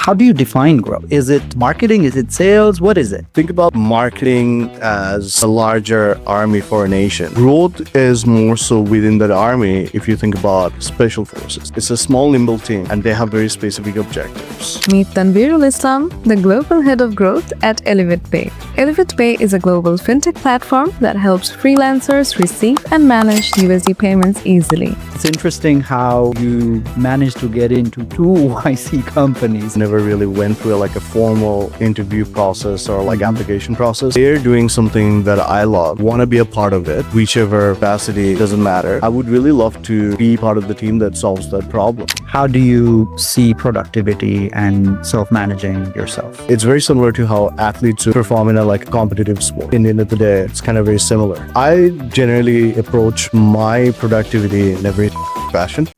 How do you define growth? Is it marketing? Is it sales? What is it? Think about marketing as a larger army for a nation. Growth is more so within that army if you think about special forces. It's a small, nimble team and they have very specific objectives. Meet Tanvirul Islam, the Global Head of Growth at ElevatePay. ElevatePay is a global fintech platform that helps freelancers receive and manage USD payments easily. It's interesting how you managed to get into two YC companies. Never really went through a formal interview process or application process. They're doing something that I love, want to be a part of it, whichever capacity, doesn't matter. I would really love to be part of the team that solves that problem. How do you see productivity and self-managing yourself? It's very similar to how athletes perform in a competitive sport. In the end of the day, it's kind of very similar. I generally approach my productivity in a very fashion.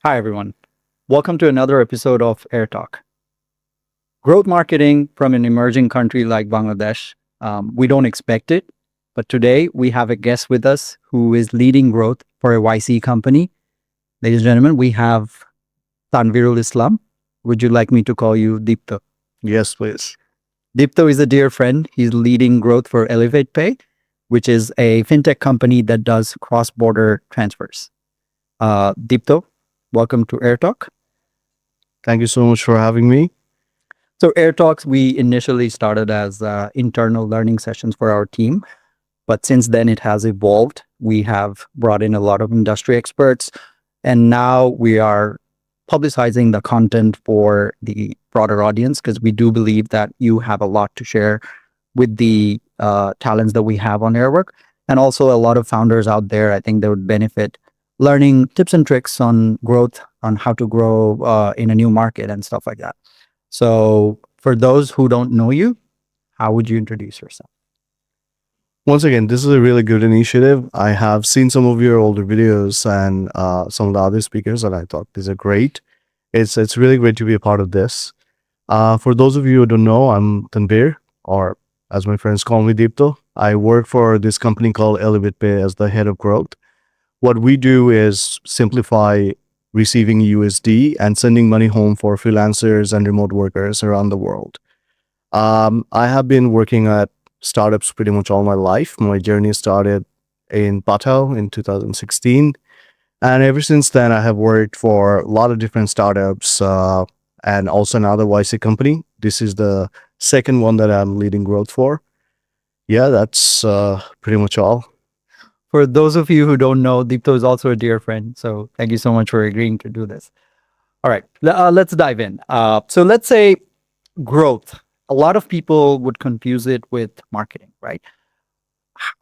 Hi, everyone. Welcome to another episode of Air Talk. Growth marketing from an emerging country like Bangladesh, we don't expect it. But today we have a guest with us who is leading growth for a YC company. Ladies and gentlemen, we have Tanvirul Islam. Would you like me to call you Deepto? Yes, please. Deepto is a dear friend. He's leading growth for ElevatePay, which is a fintech company that does cross-border transfers. Deepto, welcome to Air Talk. Thank you so much for having me. So Air Talks, we initially started as internal learning sessions for our team, but since then it has evolved. We have brought in a lot of industry experts, and now we are publicizing the content for the broader audience because we do believe that you have a lot to share with the talents that we have on Airwork, and also a lot of founders out there. I think they would benefit learning tips and tricks on growth, on how to grow in a new market and stuff like that. So for those who don't know you, how would you introduce yourself? Once again, this is a really good initiative. I have seen some of your older videos and some of the other speakers, and I thought these are great. It's really great to be a part of this. For those of you who don't know, I'm Tanvir, or as my friends call me, Deepto. I work for this company called ElevatePay as the head of growth. What we do is simplify receiving USD and sending money home for freelancers and remote workers around the world. I have been working at startups pretty much all my life. My journey started in Patao in 2016. And ever since then, I have worked for a lot of different startups and also another YC company. This is the second one that I'm leading growth for. Yeah, that's pretty much all. For those of you who don't know, Deepto is also a dear friend. So thank you so much for agreeing to do this. All right, let's dive in. So let's say growth. A lot of people would confuse it with marketing, right?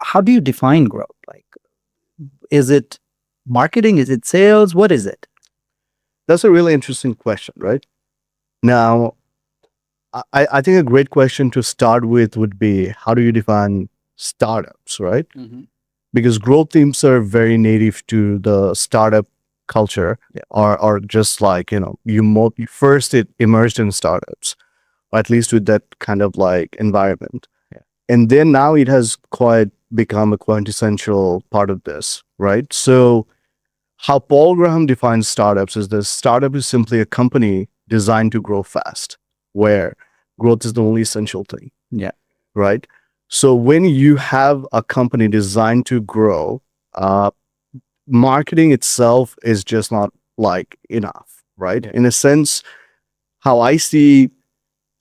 How do you define growth? Is it marketing? Is it sales? What is it? That's a really interesting question, right? Now, I think a great question to start with would be, how do you define startups, right? Mm-hmm. Because growth teams are very native to the startup culture, or just you first it emerged in startups, or at least with that kind of environment. Yeah. And then now it has quite become a quintessential part of this, right? So how Paul Graham defines startups is this: startup is simply a company designed to grow fast, where growth is the only essential thing. Yeah. Right? So when you have a company designed to grow, marketing itself is just not enough, right? Yeah. In a sense, how I see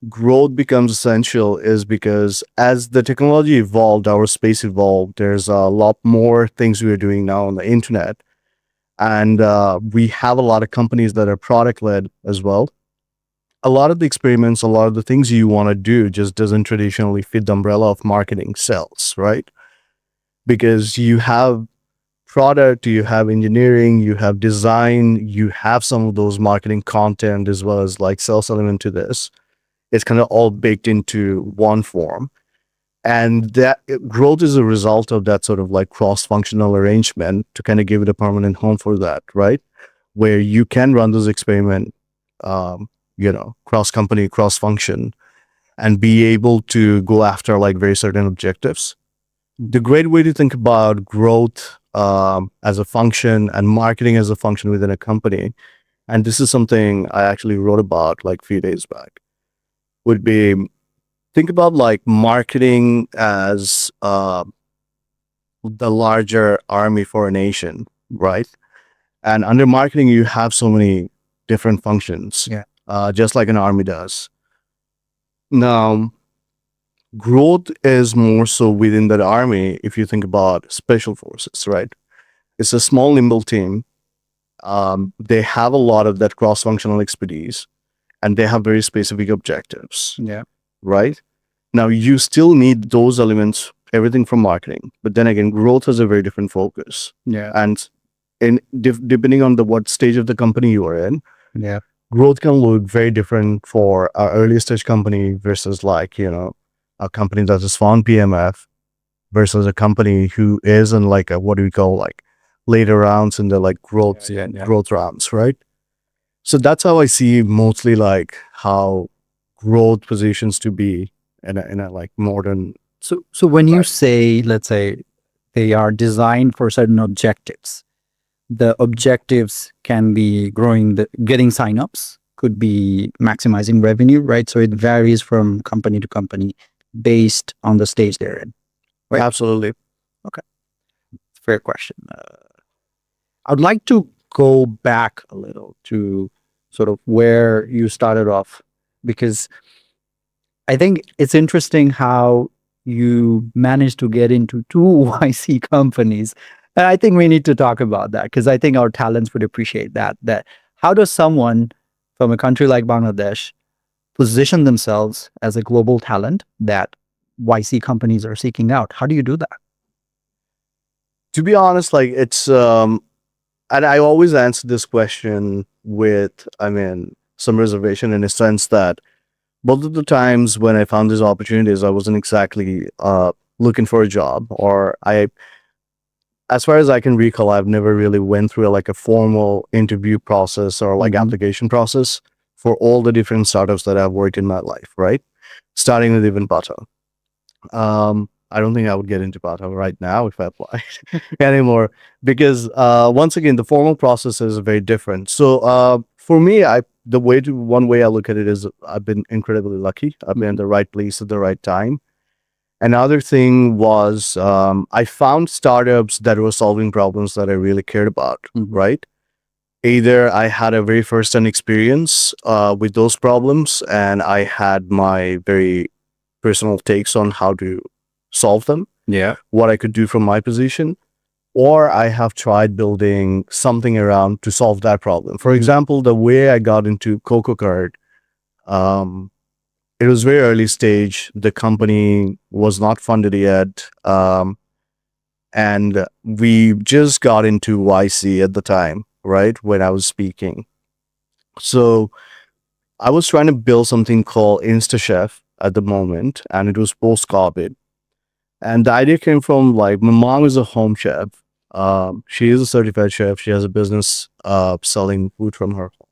growth becomes essential is because as the technology evolved, our space evolved, there's a lot more things we are doing now on the internet. And we have a lot of companies that are product-led as well. A lot of the experiments, a lot of the things you want to do just doesn't traditionally fit the umbrella of marketing sales, right? Because you have product, you have engineering, you have design, you have some of those marketing content as well as sales element to this. It's kind of all baked into one form. And that growth is a result of that sort of cross-functional arrangement to kind of give it a permanent home for that, right? Where you can run those experiments, cross-company, cross-function, and be able to go after very certain objectives. The great way to think about growth as a function and marketing as a function within a company and this is something I actually wrote about like a few days back, would be think about like marketing as the larger army for a nation, right? And under marketing, you have so many different functions, Yeah. just like an army does. Now, growth is more so within that army if you think about special forces, right? It's a small, nimble team. They have a lot of that cross functional expertise and they have very specific objectives, Yeah. right? Now, you still need those elements, everything from marketing, but then again, growth has a very different focus. Yeah. And depending on the what stage of the company you are in, Yeah. growth can look very different for our early stage company versus like, a company that is found PMF versus a company who is in like a, what do we call like later rounds in the like growth, growth rounds, right? So that's how I see mostly like how growth positions to be in a like modern. So when you say, let's say, they are designed for certain objectives, the objectives can be getting signups, could be maximizing revenue, right? So it varies from company to company based on the stage they're in. Right. Absolutely. Fair question. I'd like to go back a little to sort of where you started off, because I think it's interesting how you managed to get into two YC companies. And I think we need to talk about that because I think our talents would appreciate that. That how does someone from a country like Bangladesh position themselves as a global talent that YC companies are seeking out? How do you do that? To be honest, like it's and I always answer this question with, I mean, some reservation in a sense that both of the times when I found these opportunities, I wasn't exactly looking for a job, or as far as I can recall, I've never really went through like a formal interview process or like application process for all the different startups that I've worked in my life, right? Starting with even Bata. I don't think I would get into Bata right now if I applied anymore, because once again, the formal process is very different. So for me, one way I look at it is I've been incredibly lucky. I've been in the right place at the right time. Another thing was I found startups that were solving problems that I really cared about, right? Either I had a very first-hand experience with those problems and I had my very personal takes on how to solve them, what I could do from my position, or I have tried building something around to solve that problem. For example, the way I got into Coco Card, it was very early stage. The company was not funded yet. And we just got into YC at the time, right? When I was speaking. So I was trying to build something called InstaChef at the moment, and it was post-COVID. And the idea came from like, my mom is a home chef. She is a certified chef. She has a business selling food from her home.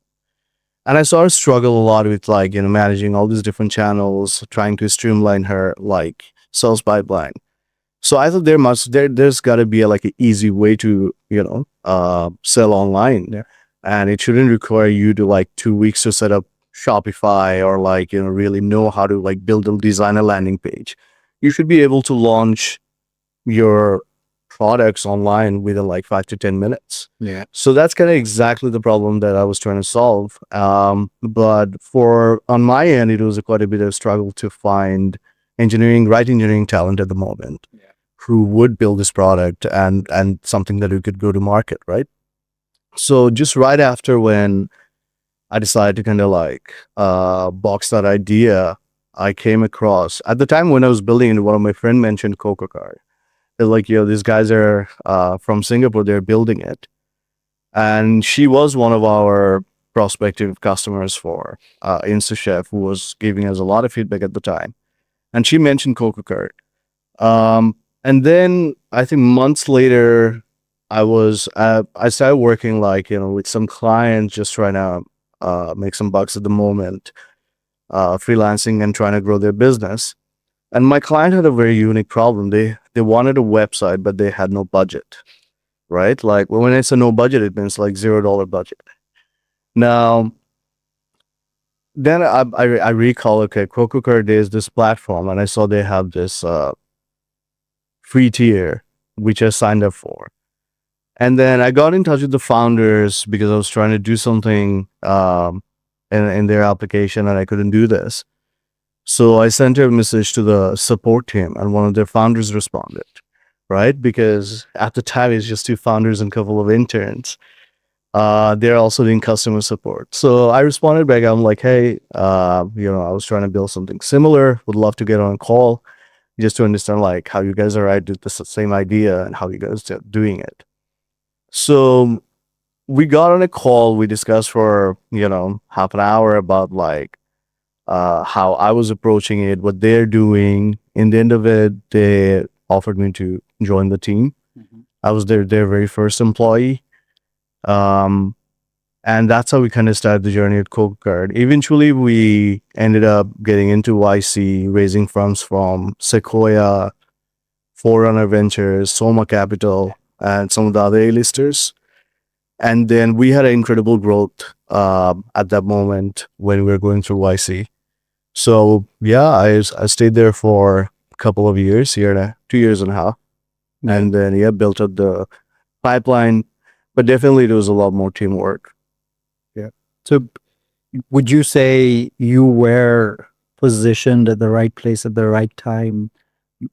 And I saw her struggle a lot with like, managing all these different channels, trying to streamline her like sales pipeline. So I thought there's got to be like an easy way to, sell online. Yeah. And it shouldn't require you to like 2 weeks to set up Shopify or like, really know how to like build a design a landing page. You should be able to launch your products online within like 5 to 10 minutes. Yeah. So that's kind of exactly the problem that I was trying to solve. But on my end, it was quite a bit of struggle to find right engineering talent at the moment who would build this product and something that we could go to market, right? So just right after when I decided to kind of like box that idea, I came across, at the time when I was building it, one of my friend mentioned Coco Card. They're like, these guys are from Singapore, they're building it. And she was one of our prospective customers for InstaChef, who was giving us a lot of feedback at the time. And she mentioned Coco Card. And then I think months later, I started working like, with some clients, just trying to make some bucks at the moment, freelancing and trying to grow their business. And my client had a very unique problem. They wanted a website, but they had no budget, right? Like when I say no budget, it means like $0 budget. Now, then I recall, okay, Crococard is this platform, and I saw they have this free tier, which I signed up for. And then I got in touch with the founders because I was trying to do something in their application, and I couldn't do this. So I sent a message to the support team, and one of their founders responded, right? Because at the time, it's just two founders and a couple of interns. They're also doing customer support. So I responded back. I'm like, hey, I was trying to build something similar. Would love to get on a call just to understand like how you guys are at the same idea and how you guys are doing it. So we got on a call. We discussed for half an hour about like how I was approaching it, what they're doing. In the end of it, they offered me to join the team. I was their very first employee. Um, and that's how we kind of started the journey at Card. Eventually, we ended up getting into YC, raising funds from Sequoia, Forerunner Ventures, Soma Capital, and some of the other A-listers. And then we had an incredible growth at that moment when we were going through YC. So yeah, I stayed there for a couple of years, 2 years and a half, and then built up the pipeline. But definitely, there was a lot more teamwork. So would you say you were positioned at the right place at the right time?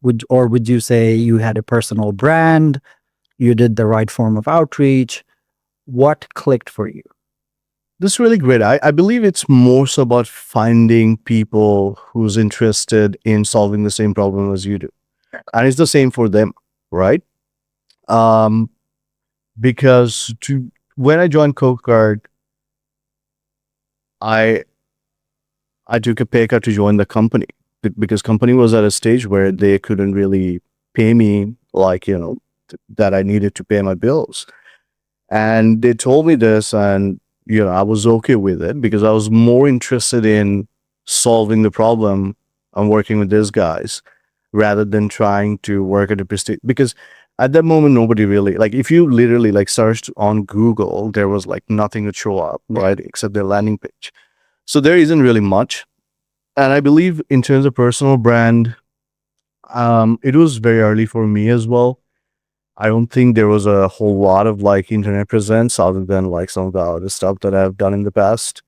Would you say you had a personal brand? You did the right form of outreach? What clicked for you? This is really great. I believe it's more so about finding people who's interested in solving the same problem as you do. And it's the same for them, right? Because when I joined Card, I took a pay cut to join the company because company was at a stage where they couldn't really pay me like, that I needed to pay my bills. And they told me this, and, I was okay with it because I was more interested in solving the problem and working with these guys rather than trying to work at a prestige. Because at that moment, nobody really, like, if you literally like searched on Google, there was like nothing to show up, right? Except their landing page. So there isn't really much. And I believe in terms of personal brand, it was very early for me as well. I don't think there was a whole lot of like internet presence other than like some of the other stuff that I've done in the past.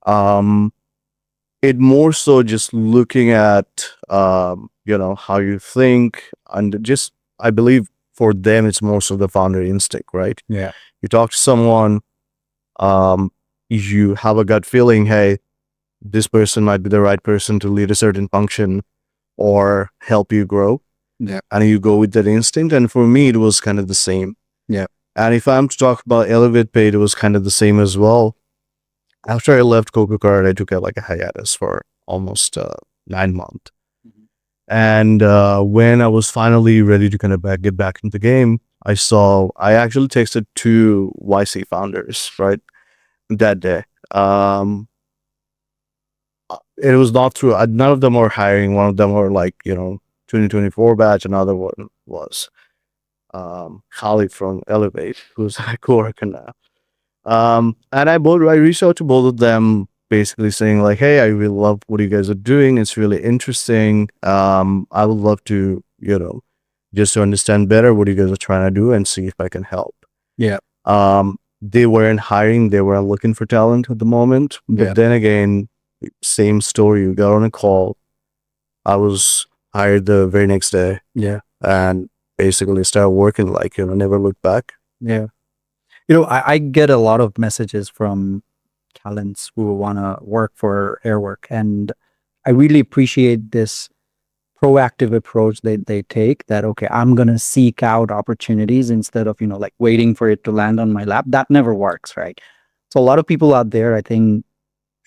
It more so just looking at, how you think, and just, I believe for them, it's more so the founder instinct, right? Yeah. You talk to someone, you have a gut feeling, hey, this person might be the right person to lead a certain function or help you grow. Yeah. And you go with that instinct. And for me, it was kind of the same. Yeah. And if I'm to talk about ElevatePay, it was kind of the same as well. After I left Card, I took a hiatus for almost 9 months. And when I was finally ready to kind of get back into the game, I actually texted two YC founders, right, that day. It was not through, none of them were hiring. One of them were like, 2024 batch. Another one was Khalid from Elevate, who's a co-worker now. And I reached out to both of them, basically saying like, hey, I really love what you guys are doing. It's really interesting. I would love to, just to understand better what you guys are trying to do and see if I can help. Yeah. They weren't hiring. They weren't looking for talent at the moment. But then again, same story. We got on a call. I was hired the very next day. Yeah. And basically started working like, never looked back. Yeah. I get a lot of messages from talents who want to work for Airwork, and I really appreciate this proactive approach they take, that, okay, I'm going to seek out opportunities instead of, like waiting for it to land on my lap. That never works, right? So a lot of people out there, I think,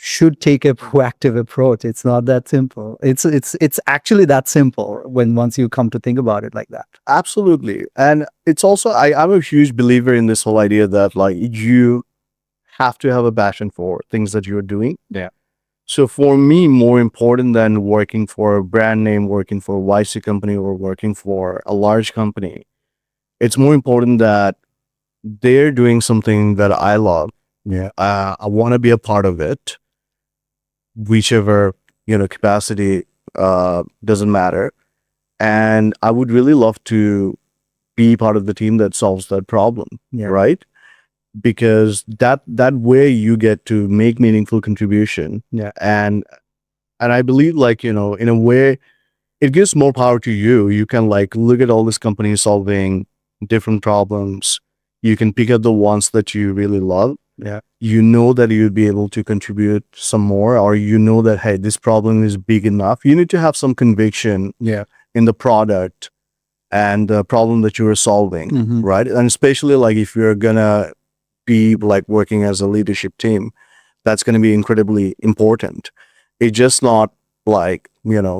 should take a proactive approach. It's not that simple. It's actually that simple once you come to think about it like that. Absolutely. And it's also, I'm a huge believer in this whole idea that like you have to have a passion for things that you're doing. Yeah. So for me, more important than working for a brand name, working for a YC company, or working for a large company, it's more important that they're doing something that I love Yeah. I want to be a part of it, whichever, capacity, doesn't matter. And I would really love to be part of the team that solves that problem. Yeah. Right. Because that way you get to make meaningful contribution. Yeah. And I believe, like, in a way, it gives more power to you. You can, like, look at all these companies solving different problems. You can pick up the ones that you really love. Yeah. You know that you'd be able to contribute some more, or that, hey, this problem is big enough. You need to have some conviction Yeah. in the product and the problem that you are solving, Mhm. right? And especially, like, if you're gonna be, like, working as a leadership team, that's going to be incredibly important. It's just not like,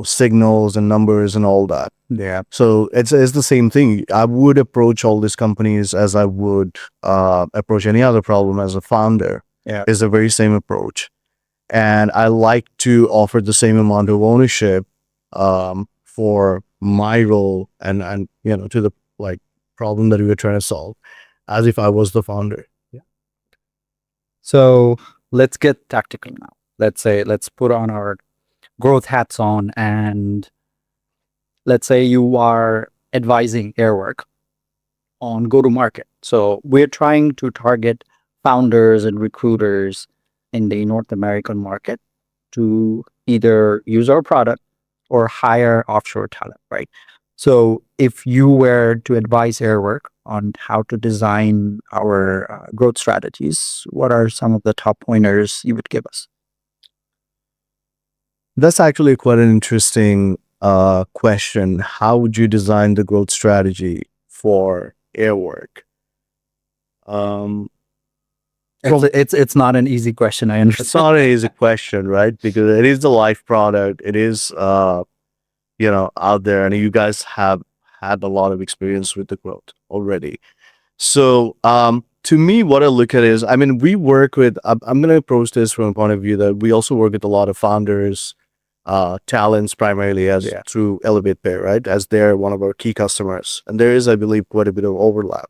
signals and numbers and all that. Yeah. So it's the same thing. I would approach all these companies as I would approach any other problem as a founder. Yeah. It's the very same approach. And I like to offer the same amount of ownership for my role and to the, like, problem that we were trying to solve, as if I was the founder. So let's get tactical now. Let's put on our growth hats on, and let's say you are advising Airwork on go to market. So we're trying to target founders and recruiters in the North American market to either use our product or hire offshore talent, right? So if you were to advise Airwork on how to design our growth strategies, what are some of the top pointers you would give us? That's actually quite an interesting question. How would you design the growth strategy for Airwork? Um, It's not an easy question, I it's understand. not an easy question, right? Because it is the live product. It is, out there, and you guys have had a lot of experience with the growth already. So, to me, what I look at is, I mean, we work with. I'm going to approach this from a point of view that we also work with a lot of founders, talents, primarily as Yeah. through ElevatePay, right? As they're one of our key customers, and there is, I believe, quite a bit of overlap.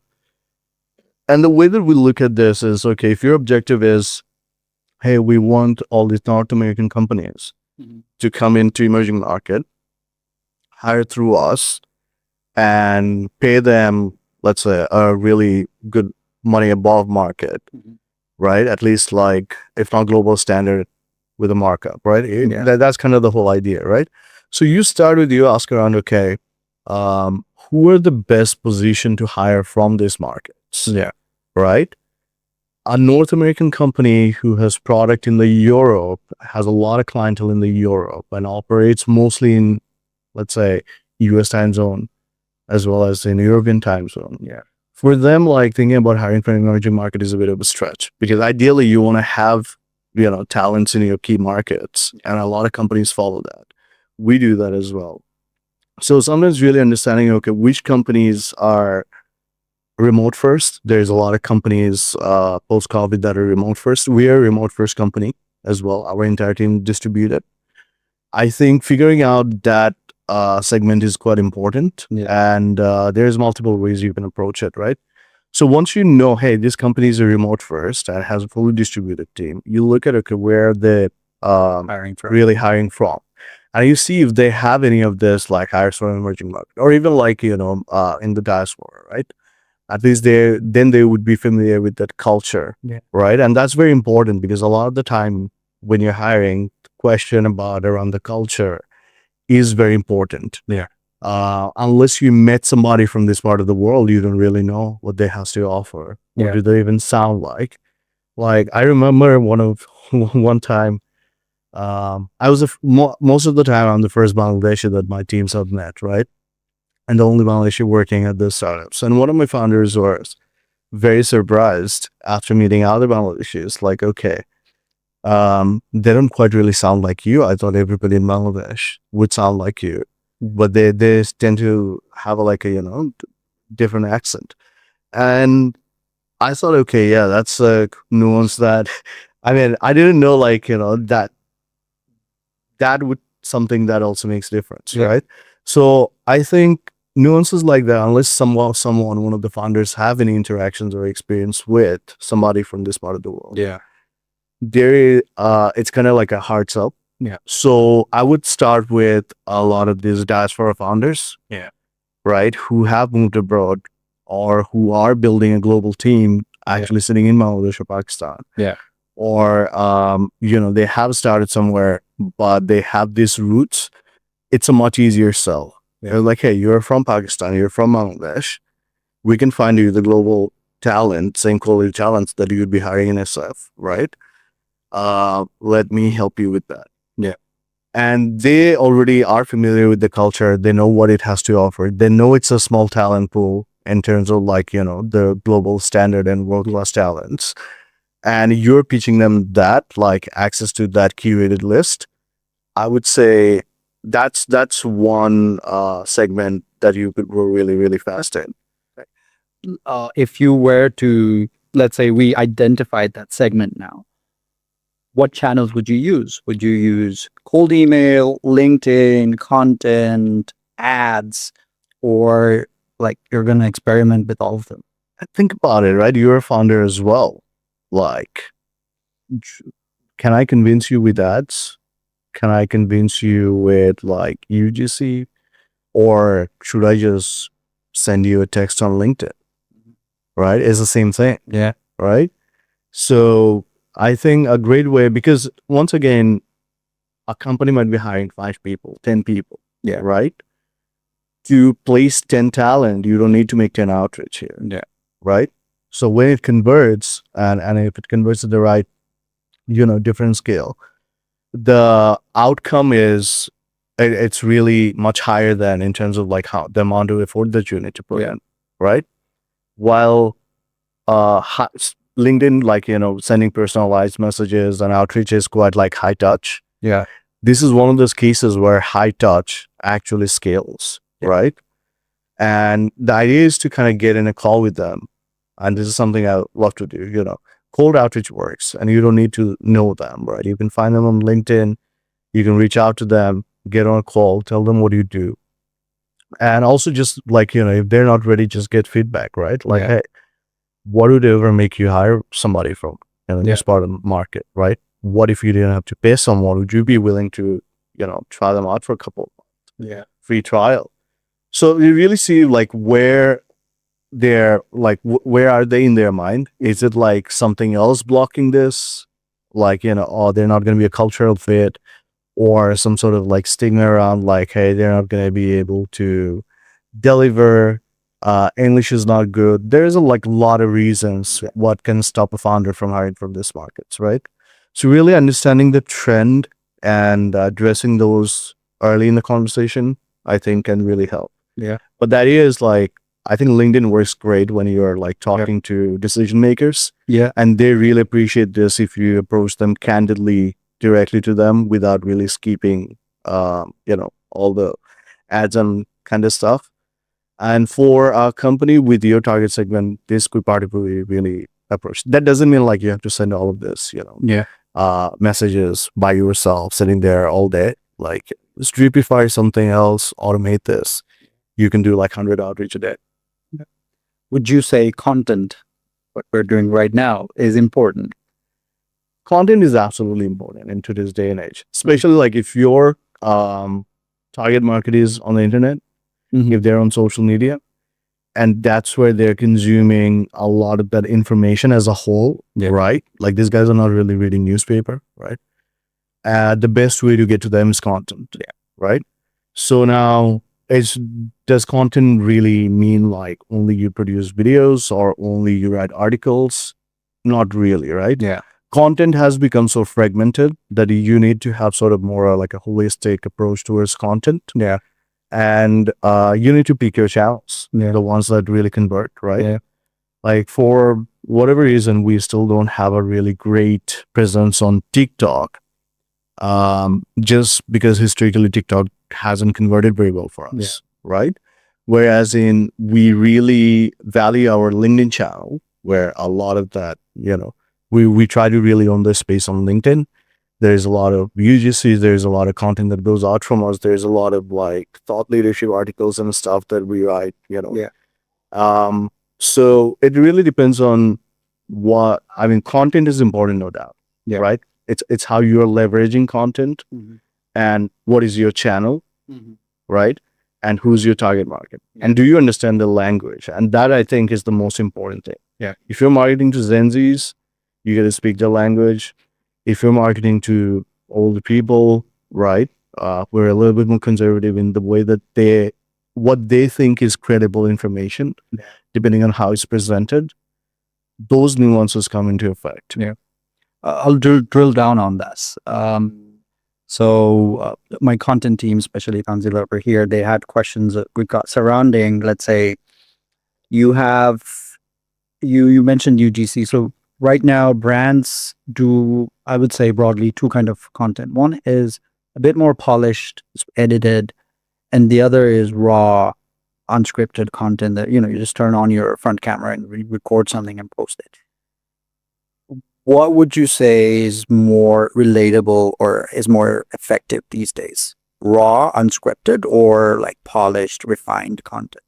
And the way that we look at this is, okay, if your objective is, hey, we want all these North American companies Mhm. to come into emerging market, hire through us, and pay them, let's say, a really good money above market, Mhm. right? At least, like, if not global standard, with a markup, right? Yeah. That's kind of the whole idea, right? So you start with, you ask around, okay, who are the best positioned to hire from these markets? Yeah. Right? A North American company who has product in the Europe, has a lot of clientele in the Europe, and operates mostly in, let's say, US time zone, as well as in European time zone. Yeah. For them, like, thinking about hiring for an emerging market is a bit of a stretch, because ideally you want to have, talents in your key markets, and a lot of companies follow that. We do that as well. So sometimes really understanding, okay, which companies are remote first. There's a lot of companies post COVID that are remote first. We are a remote first company as well. Our entire team distributed. I think figuring out that segment is quite important. Yeah. And there's multiple ways you can approach it, right? So once you know, hey, this company is a remote first and has a fully distributed team, you look at, okay, where they're Hiring for really hiring from. And you see if they have any of this, like, hires from emerging market, or even, like, in the diaspora, right? At least they would be familiar with that culture. Yeah. Right? And that's very important, because a lot of the time when you're hiring, the question about around the culture is very important. Yeah. Unless you met somebody from this part of the world, you don't really know what they have to offer. What Yeah. do they even sound like? Like, I remember one time, I was most of the time I'm the first Bangladeshi that my teams have met, right? And the only Bangladeshi working at the startups. And one of my founders was very surprised after meeting other Bangladeshis, like, okay, they don't quite really sound like you. I thought everybody in Bangladesh would sound like you, but they tend to have like a, different accent. And I thought, okay, yeah, that's a nuance that, I mean, I didn't know, like, that would something that also makes a difference, Yeah. right? So I think nuances like that, unless someone, one of the founders have any interactions or experience with somebody from this part of the world, Yeah. it's kind of like a hard sell. Yeah. So I would start with a lot of these diaspora founders, Yeah. right, who have moved abroad or who are building a global team actually sitting in Bangladesh or Pakistan. Yeah. Or they have started somewhere, but they have these roots. It's a much easier sell. Yeah. They're like, hey, you're from Pakistan, you're from Bangladesh. We can find you the global talent, same quality talents that you'd be hiring in SF, right? Let me help you with that. Yeah. And they already are familiar with the culture. They know what it has to offer. They know it's a small talent pool in terms of the global standard and world-class talents. And you're pitching them that, like access to that curated list. I would say that's one segment that you could grow really, really fast in. If you were to, let's say we identified that segment now, what channels would you use? Would you use cold email, LinkedIn, content, ads, or like you're going to experiment with all of them? Think about it, right? You're a founder as well. Like, can I convince you with ads? Can I convince you with like UGC? Or should I just send you a text on LinkedIn? Right? It's the same thing. Yeah. Right? So I think a great way, because once again, a company might be hiring 5 people, 10 people. Yeah. Right? To place 10 talent, you don't need to make 10 outreach here. Yeah. Right? So when it converts, and if it converts at the right, different scale, the outcome is it's really much higher than in terms of like how the amount of effort that you need to put in, right? While LinkedIn, like sending personalized messages and outreach is quite like high touch. Yeah. This is one of those cases where high touch actually scales, right? And the idea is to kind of get in a call with them, and this is something I love to do. Cold outreach works, and you don't need to know them, right? You can find them on LinkedIn. You can reach out to them, get on a call, tell them what you do. And also just if they're not ready, just get feedback, right? Like, hey, what would ever make you hire somebody from this part of the market, right? What if you didn't have to pay someone? Would you be willing to, try them out for a couple of months? Yeah. Free trial. So you really see like where they're like, where are they in their mind? Is it like something else blocking this? Like, oh, they're not going to be a cultural fit, or some sort of like stigma around like, hey, they're not going to be able to deliver. English is not good. There's a lot of reasons what can stop a founder from hiring from these markets, right? So really understanding the trend and addressing those early in the conversation, I think can really help. Yeah. But that is like, I think LinkedIn works great when you're like talking to decision makers. Yeah. And they really appreciate this if you approach them candidly, directly to them without really skipping, all the ads and kind of stuff. And for a company with your target segment, this could particularly really approach. That doesn't mean like you have to send all of this, messages by yourself sitting there all day. Like, streamify something else, automate this. You can do like 100 outreach a day. Would you say content, what we're doing right now, is important? Content is absolutely important in today's day and age, especially like if your target market is on the internet, if they're on social media, and that's where they're consuming a lot of that information as a whole, right? Like these guys are not really reading newspaper, right? The best way to get to them is content, right? So now, does content really mean like only you produce videos or only you write articles? Not really, right? Yeah. Content has become so fragmented that you need to have sort of more like a holistic approach towards content. Yeah. And you need to pick your channels, the ones that really convert, right? Yeah. Like for whatever reason, we still don't have a really great presence on TikTok, just because historically TikTok hasn't converted very well for us, right? Whereas we really value our LinkedIn channel, where a lot of that, we try to really own this space on LinkedIn. There's a lot of UGCs. There's a lot of content that goes out from us. There's a lot of like thought leadership articles and stuff that we write, Yeah. So it really depends on what, I mean, content is important, no doubt. Yeah. Right. It's how you're leveraging content and what is your channel, right? And who's your target market? Yeah. And do you understand the language? And that I think is the most important thing. Yeah. If you're marketing to Gen Zs, you got to speak their language. If you're marketing to older people, right? We're a little bit more conservative in the way that what they think is credible information, depending on how it's presented. Those nuances come into effect. Yeah. I'll drill down on this. So my content team, especially Tanvirul over here, they had questions that we got surrounding, let's say, you mentioned UGC. So right now brands do, I would say broadly, two kind of content. One is a bit more polished, edited, and the other is raw, unscripted content that, you just turn on your front camera and record something and post it. What would you say is more relatable or is more effective these days? Raw, unscripted, or like polished, refined content?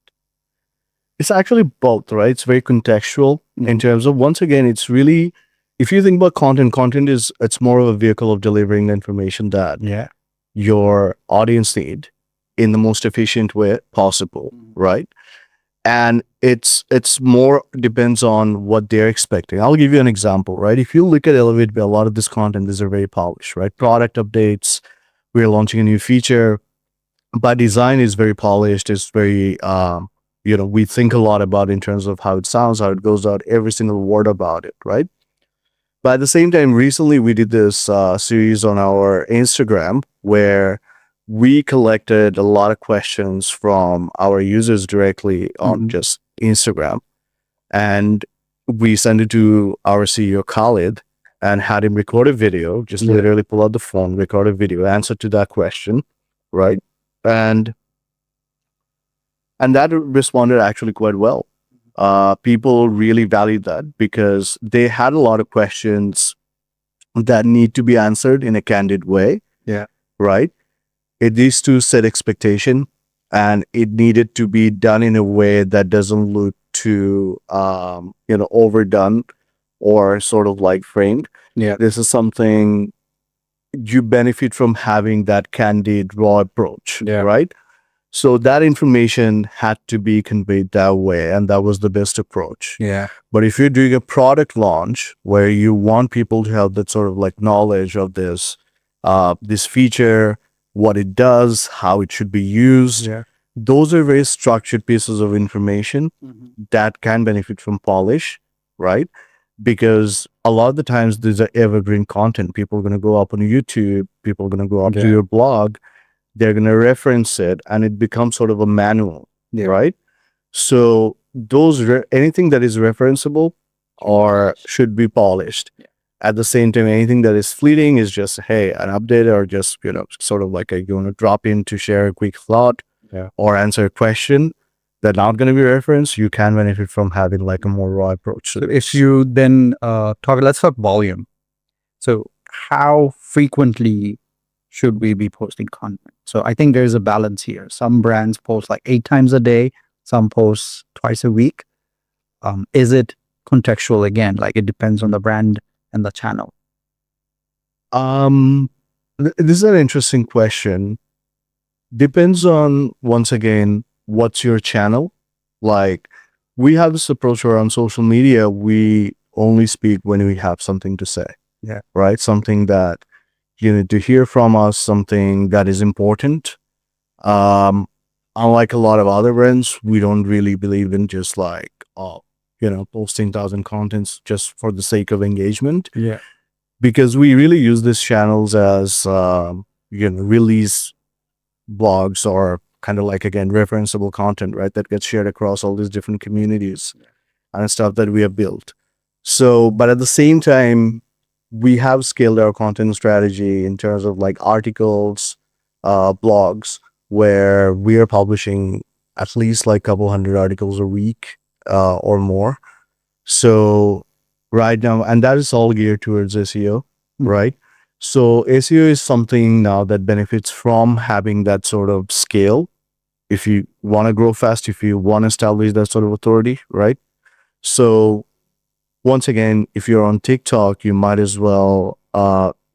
It's actually both, right? It's very contextual in terms of, once again, it's really, if you think about content it's more of a vehicle of delivering the information that your audience need in the most efficient way possible, right? And it's more depends on what they're expecting. I'll give you an example, right? If you look at ElevatePay, a lot of this content is very polished, right? Product updates, we're launching a new feature. By design is very polished. It's very, we think a lot about in terms of how it sounds, how it goes out, every single word about it, right? But at the same time, recently we did this series on our Instagram where we collected a lot of questions from our users directly on just Instagram. And we sent it to our CEO, Khalid, and had him record a video, just literally pull out the phone, record a video, answer to that question, right? And that responded actually quite well. People really valued that because they had a lot of questions that need to be answered in a candid way. Yeah. Right? It needs to set expectation, and it needed to be done in a way that doesn't look too, overdone or sort of like framed. Yeah. This is something you benefit from having that candid, raw approach, right? So that information had to be conveyed that way, and that was the best approach. Yeah. But if you're doing a product launch where you want people to have that sort of like knowledge of this feature, what it does, how it should be used, those are very structured pieces of information that can benefit from polish, right? Because a lot of the times these are evergreen content. People are going to go up on YouTube, people are going to go up to your blog, they're going to reference it, and it becomes sort of a manual, right? So anything that is referenceable or should be polished. At the same time, anything that is fleeting is just, hey, an update, or just, sort of like you want to drop in to share a quick thought or answer a question that's not going to be referenced. You can benefit from having like a more raw approach. So if you then let's talk volume. So how frequently should we be posting content? So I think there's a balance here. Some brands post like 8 times a day, some post twice a week. Is it contextual again? Like it depends on the brand and the channel. This is an interesting question. Depends on, once again, what's your channel. Like, we have this approach around social media. We only speak when we have something to say. Right? Something that you need to hear from us, something that is important. Unlike a lot of other brands, we don't really believe in just like, posting 1,000 contents just for the sake of engagement. Because we really use these channels as, release blogs, or kind of like, again, referenceable content, right? That gets shared across all these different communities and stuff that we have built. So, but at the same time, we have scaled our content strategy in terms of like articles, blogs, where we are publishing at least like a couple hundred articles a week or more. So right now, and that is all geared towards SEO, right? So SEO is something now that benefits from having that sort of scale. If you want to grow fast, if you want to establish that sort of authority, right? So once again, if you're on TikTok, you might as well,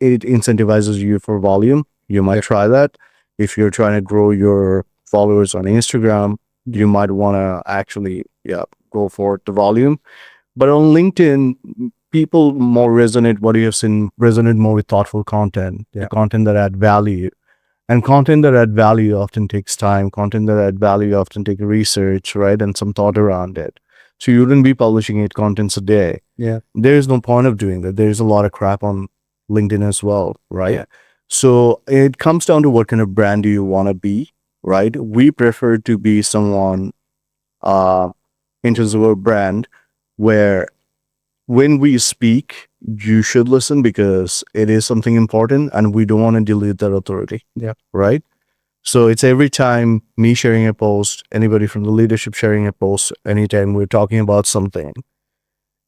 it incentivizes you for volume. You might try that. If you're trying to grow your followers on Instagram, you might want to actually, go for the volume. But on LinkedIn, people more resonate, what you have seen, resonate more with thoughtful content, the content that add value. And content that add value often takes time. Content that add value often take research, right? And some thought around it. So you wouldn't be publishing 8 contents a day. Yeah. There is no point of doing that. There's a lot of crap on LinkedIn as well, right? Yeah. So it comes down to what kind of brand do you want to be, right? We prefer to be someone in terms of a brand where when we speak, you should listen because it is something important and we don't want to dilute that authority. Yeah. Right. So it's every time me sharing a post, anybody from the leadership sharing a post, anytime we're talking about something,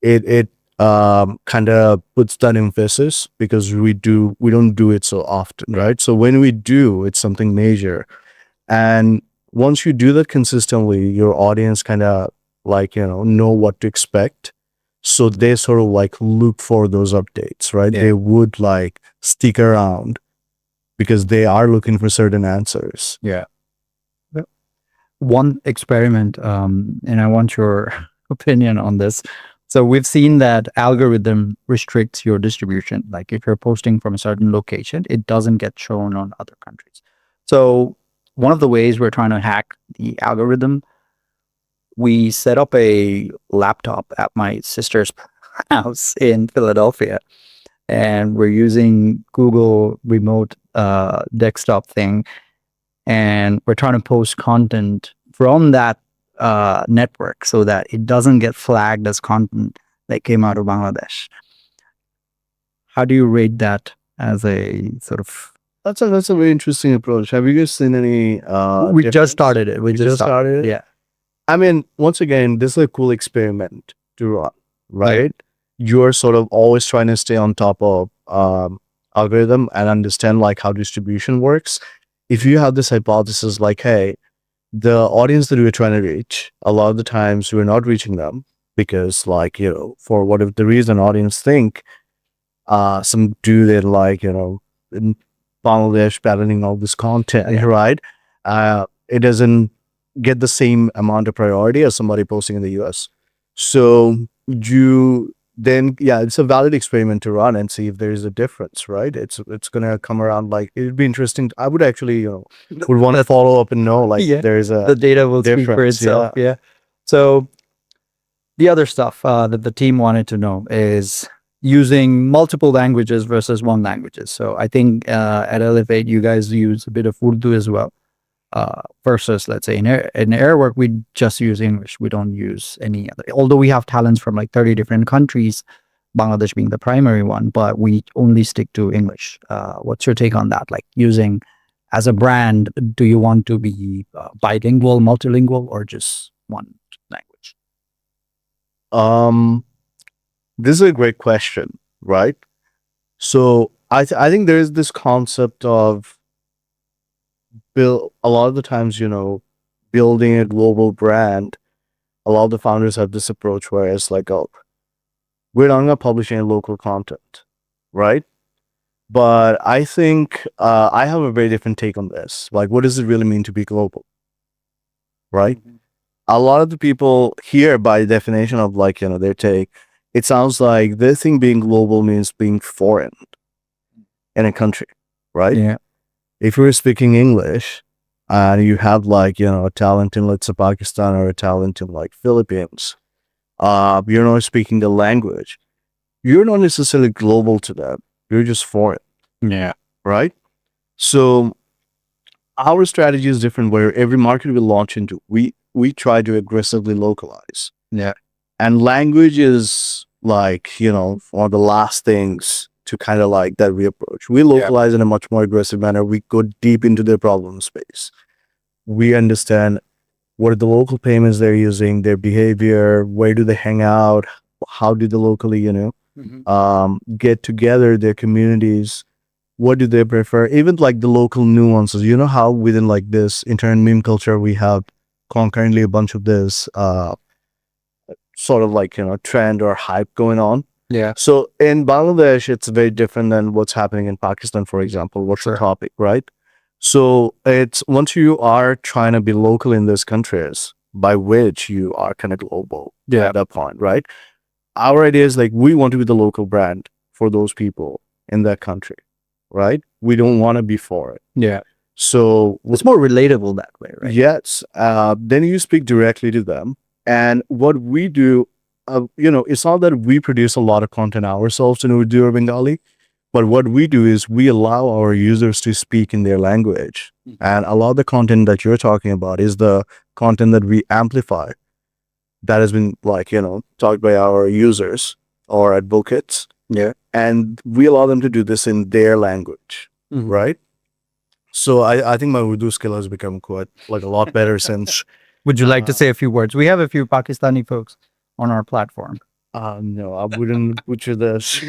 it kind of puts that emphasis because we don't do it so often, right? So when we do, it's something major. And once you do that consistently, your audience kind of like, know what to expect. So they sort of like look for those updates, right? Yeah. They would like stick around because they are looking for certain answers. Yeah. One experiment, and I want your opinion on this. So we've seen that algorithm restricts your distribution. Like if you're posting from a certain location, it doesn't get shown on other countries. So one of the ways we're trying to hack the algorithm, we set up a laptop at my sister's house in Philadelphia, and we're using Google remote desktop thing, and we're trying to post content from that network so that it doesn't get flagged as content that came out of Bangladesh. How do you rate that as a sort of? That's a very interesting approach. Have you guys seen any? We difference? just started it. We just started it. Yeah. I mean, once again, this is a cool experiment to run, right? You're sort of always trying to stay on top of algorithm and understand like how distribution works. If you have this hypothesis like, hey, the audience that we're trying to reach, a lot of the times we're not reaching them because like, for whatever the reason audience think, some dude in like, in Bangladesh pattern all this content, right? It doesn't get the same amount of priority as somebody posting in the US. So you then, it's a valid experiment to run and see if there is a difference, right? It's gonna come around like it'd be interesting. I would actually, would want to follow up and know like there's a the data will speak for difference, itself. Yeah. So the other stuff that the team wanted to know is using multiple languages versus one languages. So I think at Elevate, you guys use a bit of Urdu as well. Versus, let's say, in Airwork, we just use English. We don't use any other. Although we have talents from like 30 different countries, Bangladesh being the primary one, but we only stick to English. What's your take on that? Like using as a brand, do you want to be bilingual, multilingual, or just one language? This is a great question, right? So I think there is this concept of a lot of the times, building a global brand, a lot of the founders have this approach where it's like, oh, we're not going to publish any local content, right? But I think I have a very different take on this. Like, what does it really mean to be global, right? Mm-hmm. A lot of the people here, by definition of like, their take, it sounds like their thing being global means being foreign in a country, right? Yeah. If you're speaking English and you have like, a talent in, let's say, Pakistan or a talent in like Philippines, you're not speaking the language. You're not necessarily global to them. You're just foreign. Yeah. Right? So our strategy is different where every market we launch into, we try to aggressively localize. Yeah. And language is like, one of the last things to kind of like that we approach. We localize in a much more aggressive manner. We go deep into their problem space. We understand what are the local payments they're using, their behavior, where do they hang out, how do they locally, get together, their communities, What do they prefer? Even like the local nuances. You know how within like this internet meme culture we have concurrently a bunch of this sort of like trend or hype going on. Yeah. So in Bangladesh, it's very different than what's happening in Pakistan, for example. What's the Sure. topic, right? So it's once you are trying to be local in those countries, by which you are kind of global Yeah. at that point, right? Our idea is like we want to be the local brand for those people in that country, right? We don't want to be for it. Yeah. So It's more relatable that way, right? yes, then you speak directly to them. And what we do, it's not that we produce a lot of content ourselves in Urdu or Bengali, but what we do is we allow our users to speak in their language. And a lot of the content that you're talking about is the content that we amplify that has been like, talked by our users or advocates. Yeah. And we allow them to do this in their language, right? So I think my Urdu skill has become quite like a lot better since. Would you like to say a few words? We have a few Pakistani folks on our platform. No, I wouldn't butcher this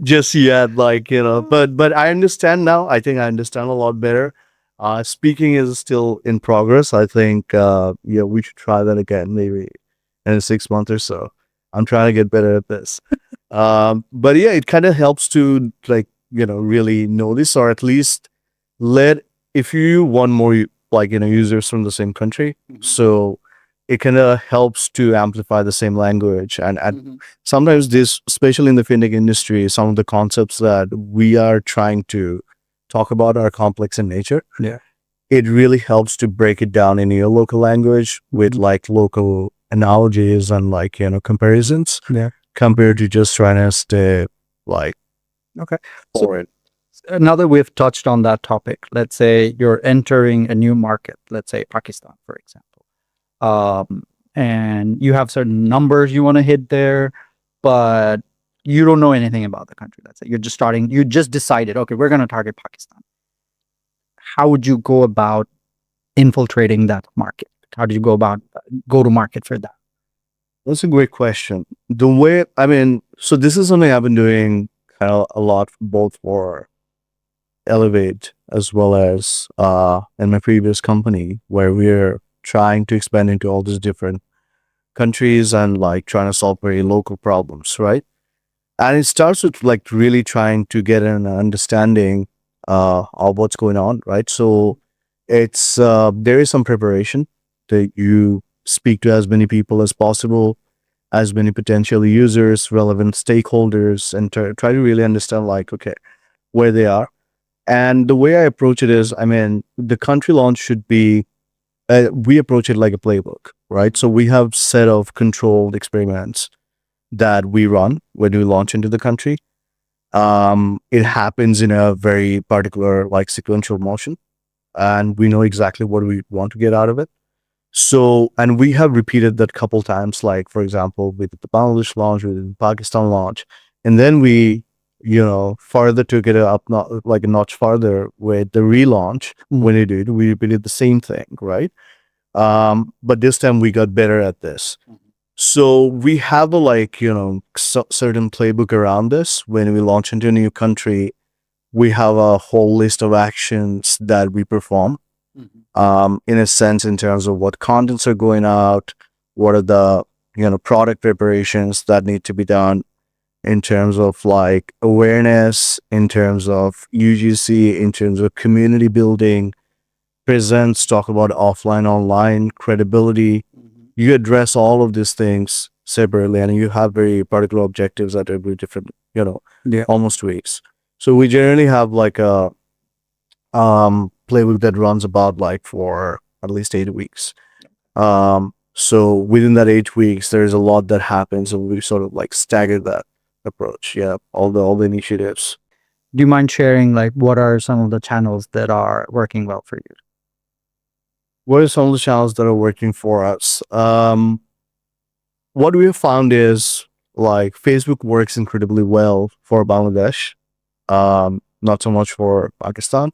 just yet. Like, but I understand now. I think I understand a lot better. Speaking is still in progress. I think, we should try that again, maybe in 6 months or so. I'm trying to get better at this. But yeah, it kind of helps to like, really notice or at least if you want more, like, users from the same country. So it kind of helps to amplify the same language. And sometimes this, especially in the fintech industry, some of the concepts that we are trying to talk about are complex in nature. Yeah. It really helps to break it down in your local language with like local analogies and like, comparisons. Yeah. Compared to just trying to stay like, Okay. for it. Now that we've touched on that topic, let's say you're entering a new market, let's say Pakistan, for example. And you have certain numbers you want to hit there, but you don't know anything about the country. Let's say you're just starting, you just decided, okay, we're going to target Pakistan. How would you go about infiltrating that market? How do you go about go to market for that? That's a great question. So this is something I've been doing kind of a lot, both for Elevate as well as in my previous company, where we're trying to expand into all these different countries and like trying to solve very local problems, right? And it starts with like really trying to get an understanding of what's going on, right? So it's there is some preparation that you speak to as many people as possible, as many potential users, relevant stakeholders, and try to really understand like, okay, where they are. And the way I approach it is, the country launch should be, we approach it like a playbook, right? So we have set of controlled experiments that we run when we launch into the country. It happens in a very particular like sequential motion, and we know exactly what we want to get out of it. So, and we have repeated that a couple times, like for example, with the Bangladesh launch, with the Pakistan launch, and then we, further took it up, not like a notch farther with the relaunch. When we repeated the same thing, right? But this time we got better at this. So we have a certain playbook around this. When we launch into a new country, we have a whole list of actions that we perform. In a sense, in terms of what contents are going out, what are the product preparations that need to be done, in terms of like awareness, in terms of UGC, in terms of community building, presence, talk about offline, online, credibility. You address all of these things separately, and you have very particular objectives at every different, almost weeks. So we generally have like a playbook that runs about like for at least 8 weeks. So within that 8 weeks, there's a lot that happens, and we sort of like stagger that approach. Yeah, all the initiatives. Do you mind sharing like what are some of the channels that are working well for you? What are some of the channels that are working for us? What we have found is like Facebook works incredibly well for Bangladesh, not so much for Pakistan.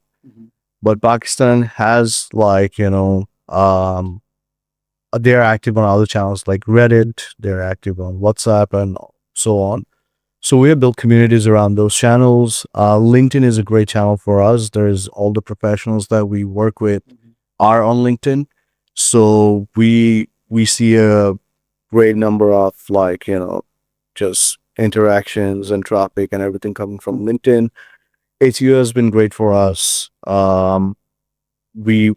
But Pakistan has like, they're active on other channels like Reddit, they're active on WhatsApp and so on. So we have built communities around those channels. LinkedIn is a great channel for us. There's all the professionals that we work with are on LinkedIn. So we see a great number of like, just interactions and traffic and everything coming from LinkedIn. ATO has been great for us. We,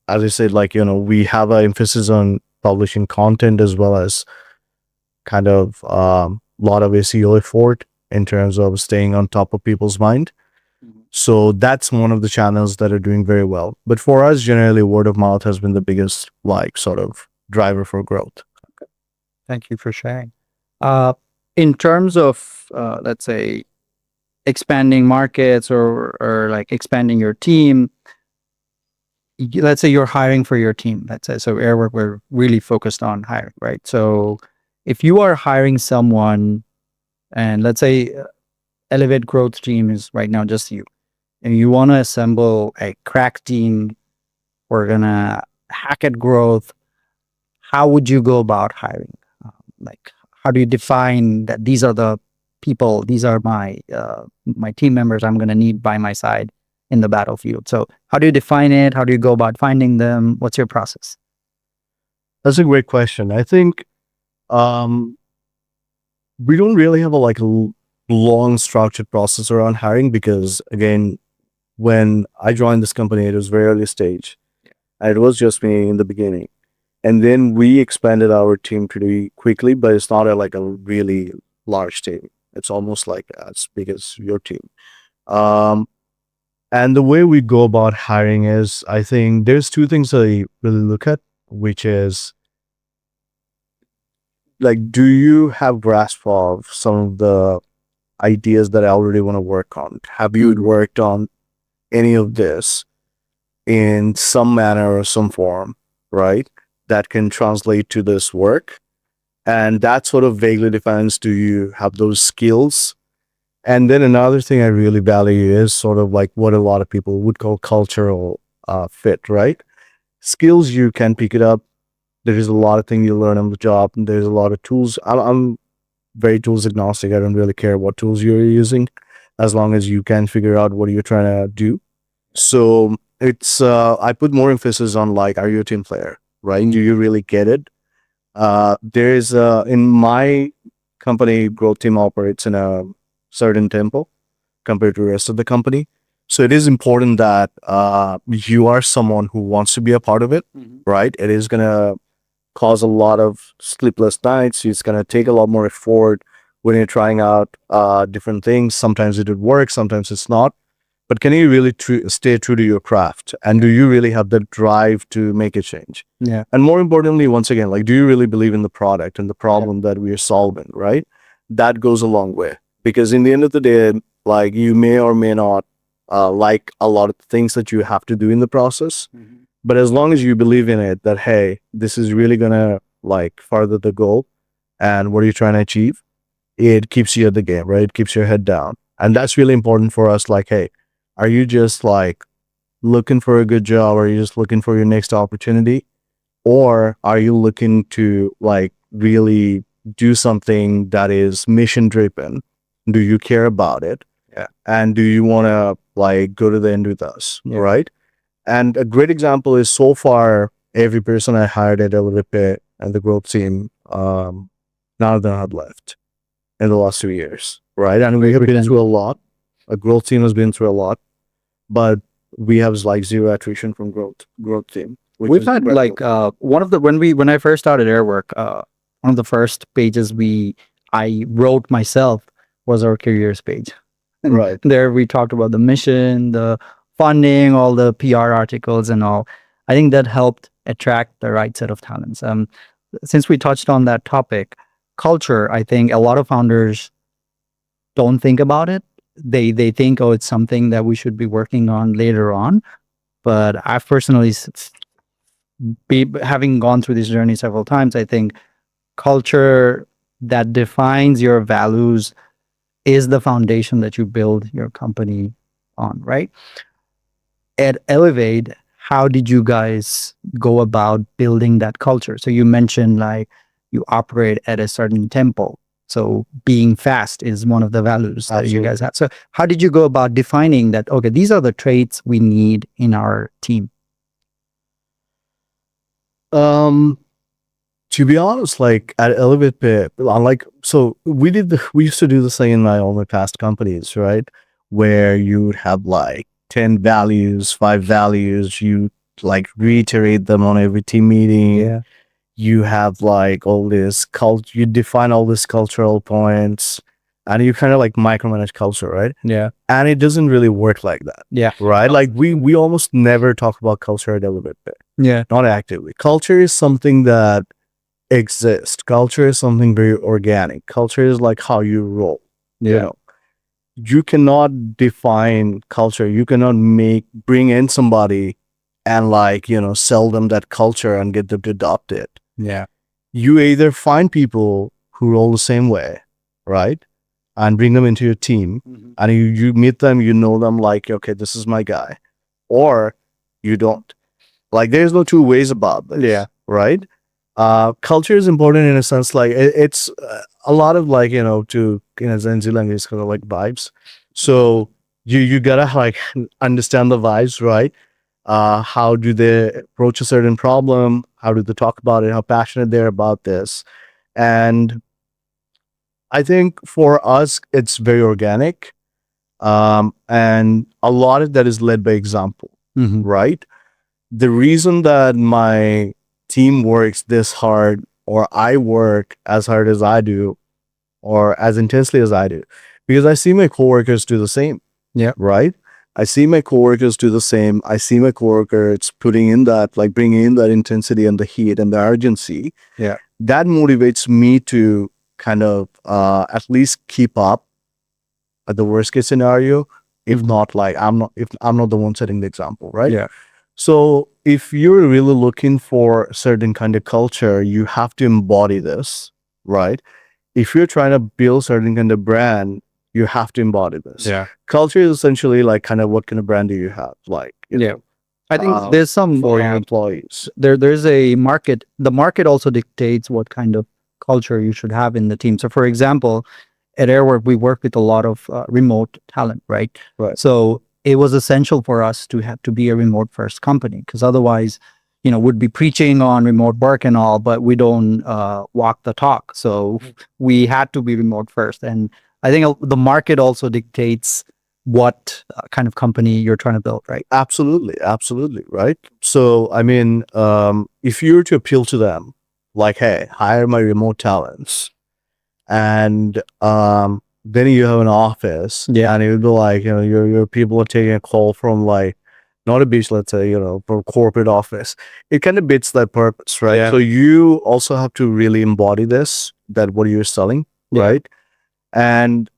as I said, like, we have an emphasis on publishing content as well as kind of lot of SEO effort in terms of staying on top of people's mind. So that's one of the channels that are doing very well. But for us, generally, word of mouth has been the biggest, like, sort of driver for growth. Thank you for sharing. In terms of, let's say, expanding markets or like expanding your team, let's say you're hiring for your team. Let's say, so Airwork, we're really focused on hiring, right? So if you are hiring someone, and let's say Elevate Growth team is right now just you, and you want to assemble a crack team, we're gonna hack at growth. How would you go about hiring? Like, how do you define that these are the people, these are my my team members I'm going to need by my side in the battlefield? So how do you define it? How do you go about finding them? What's your process? That's a great question. I think we don't really have a long structured process around hiring because, again, when I joined this company, it was very early stage. And it was just me in the beginning. And then we expanded our team pretty quickly, but it's not a really large team. It's almost like as big as your team. And the way we go about hiring is, I think there's two things that I really look at, which is like, do you have grasp of some of the ideas that I already want to work on? Have you worked on any of this in some manner or some form, right? That can translate to this work. And that sort of vaguely defines, do you have those skills? And then another thing I really value is sort of like what a lot of people would call cultural fit, right? Skills, you can pick it up. There is a lot of things you learn on the job. And there's a lot of tools. I'm very tools agnostic. I don't really care what tools you're using as long as you can figure out what you're trying to do. So it's, I put more emphasis on like, are you a team player, right? Do you really get it? There's, in my company, growth team operates in a certain tempo compared to the rest of the company. So it is important that you are someone who wants to be a part of it, right? It is going to cause a lot of sleepless nights. It's going to take a lot more effort when you're trying out different things. Sometimes it would work, sometimes it's not. But can you really stay true to your craft? And do you really have the drive to make a change? Yeah. And more importantly, once again, like, do you really believe in the product and the problem that we are solving, right? That goes a long way. Because in the end of the day, like, you may or may not like a lot of things that you have to do in the process. But as long as you believe in it, that, hey, this is really going to like further the goal and what are you trying to achieve, it keeps you at the game, right? It keeps your head down. And that's really important for us. Like, hey, are you just like looking for a good job? Are you just looking for your next opportunity? Or are you looking to like really do something that is mission driven? Do you care about it? Yeah. And do you want to like go to the end with us? Yeah. Right. And a great example is, so far, every person I hired at ElevatePay and the growth team, none of them had left in the last 2 years. Right. And we have been through a lot. A growth team has been through a lot, but we have like zero attrition from growth team. We've had like one of the when I first started Airwork, one of the first pages I wrote myself was our careers page. And Right. there we talked about the mission, the funding, all the PR articles and all. I think that helped attract the right set of talents. Since we touched on that topic, culture, I think a lot of founders don't think about it. They think, oh, it's something that we should be working on later on. But I've personally, having gone through this journey several times, I think culture that defines your values is the foundation that you build your company on, right? At Elevate, how did you guys go about building that culture? So you mentioned like you operate at a certain tempo. So being fast is one of the values that you Absolutely. guys have. So how did you go about defining that? Okay, these are the traits we need in our team. Um, to be honest, like at ElevatePay, we used to do this thing in all my past companies, right? Where you would have like 10 values, 5 values, you like reiterate them on every team meeting. You have like all this you define all these cultural points, and you kind of like micromanage culture, right? Yeah. And it doesn't really work like that. Yeah. Right? Like we almost never talk about culture at ElevatePay. Yeah. Not actively. Culture is something that exists. Culture is something very organic. Culture is like how you roll. You know, you cannot define culture. You cannot bring in somebody and like, sell them that culture and get them to adopt it. Yeah. You either find people who roll the same way, right? And bring them into your team, and you meet them, you know them, like, okay, this is my guy, or you don't. Like, there's no two ways about this. Yeah. Right? Culture is important in a sense, like it's a lot of like, to Gen Z language, it's kind of like vibes. So you gotta like understand the vibes, right? How do they approach a certain problem? How do they talk about it? How passionate they're about this? And I think for us, it's very organic. And a lot of that is led by example, right? The reason that my team works this hard, or I work as hard as I do, or as intensely as I do, because I see my coworkers do the same. Yeah. Right? I see my coworkers do the same. I see my coworkers putting in that, like bringing in that intensity and the heat and the urgency. Yeah. That motivates me to kind of at least keep up at the worst case scenario. If not, like if I'm not the one setting the example, right? Yeah. So if you're really looking for a certain kind of culture, you have to embody this, right? If you're trying to build certain kind of brand, you have to embody this. Yeah. Culture is essentially like kind of what kind of brand do you have, like, I think there's some for your employees. there's a market. The market also dictates what kind of culture you should have in the team. So, for example, at Airwork, we work with a lot of remote talent, right? Right. So it was essential for us to have to be a remote first company, because otherwise, we'd be preaching on remote work and all, but we don't walk the talk. So we had to be remote first. And I think the market also dictates what kind of company you're trying to build, right? Absolutely, right? So I mean, if you were to appeal to them, like, hey, hire my remote talents, and then you have an office, and it would be like, your people are taking a call from like not a beach, let's say, from corporate office. It kind of beats that purpose, right? Yeah. So you also have to really embody this, that what you're selling, right? And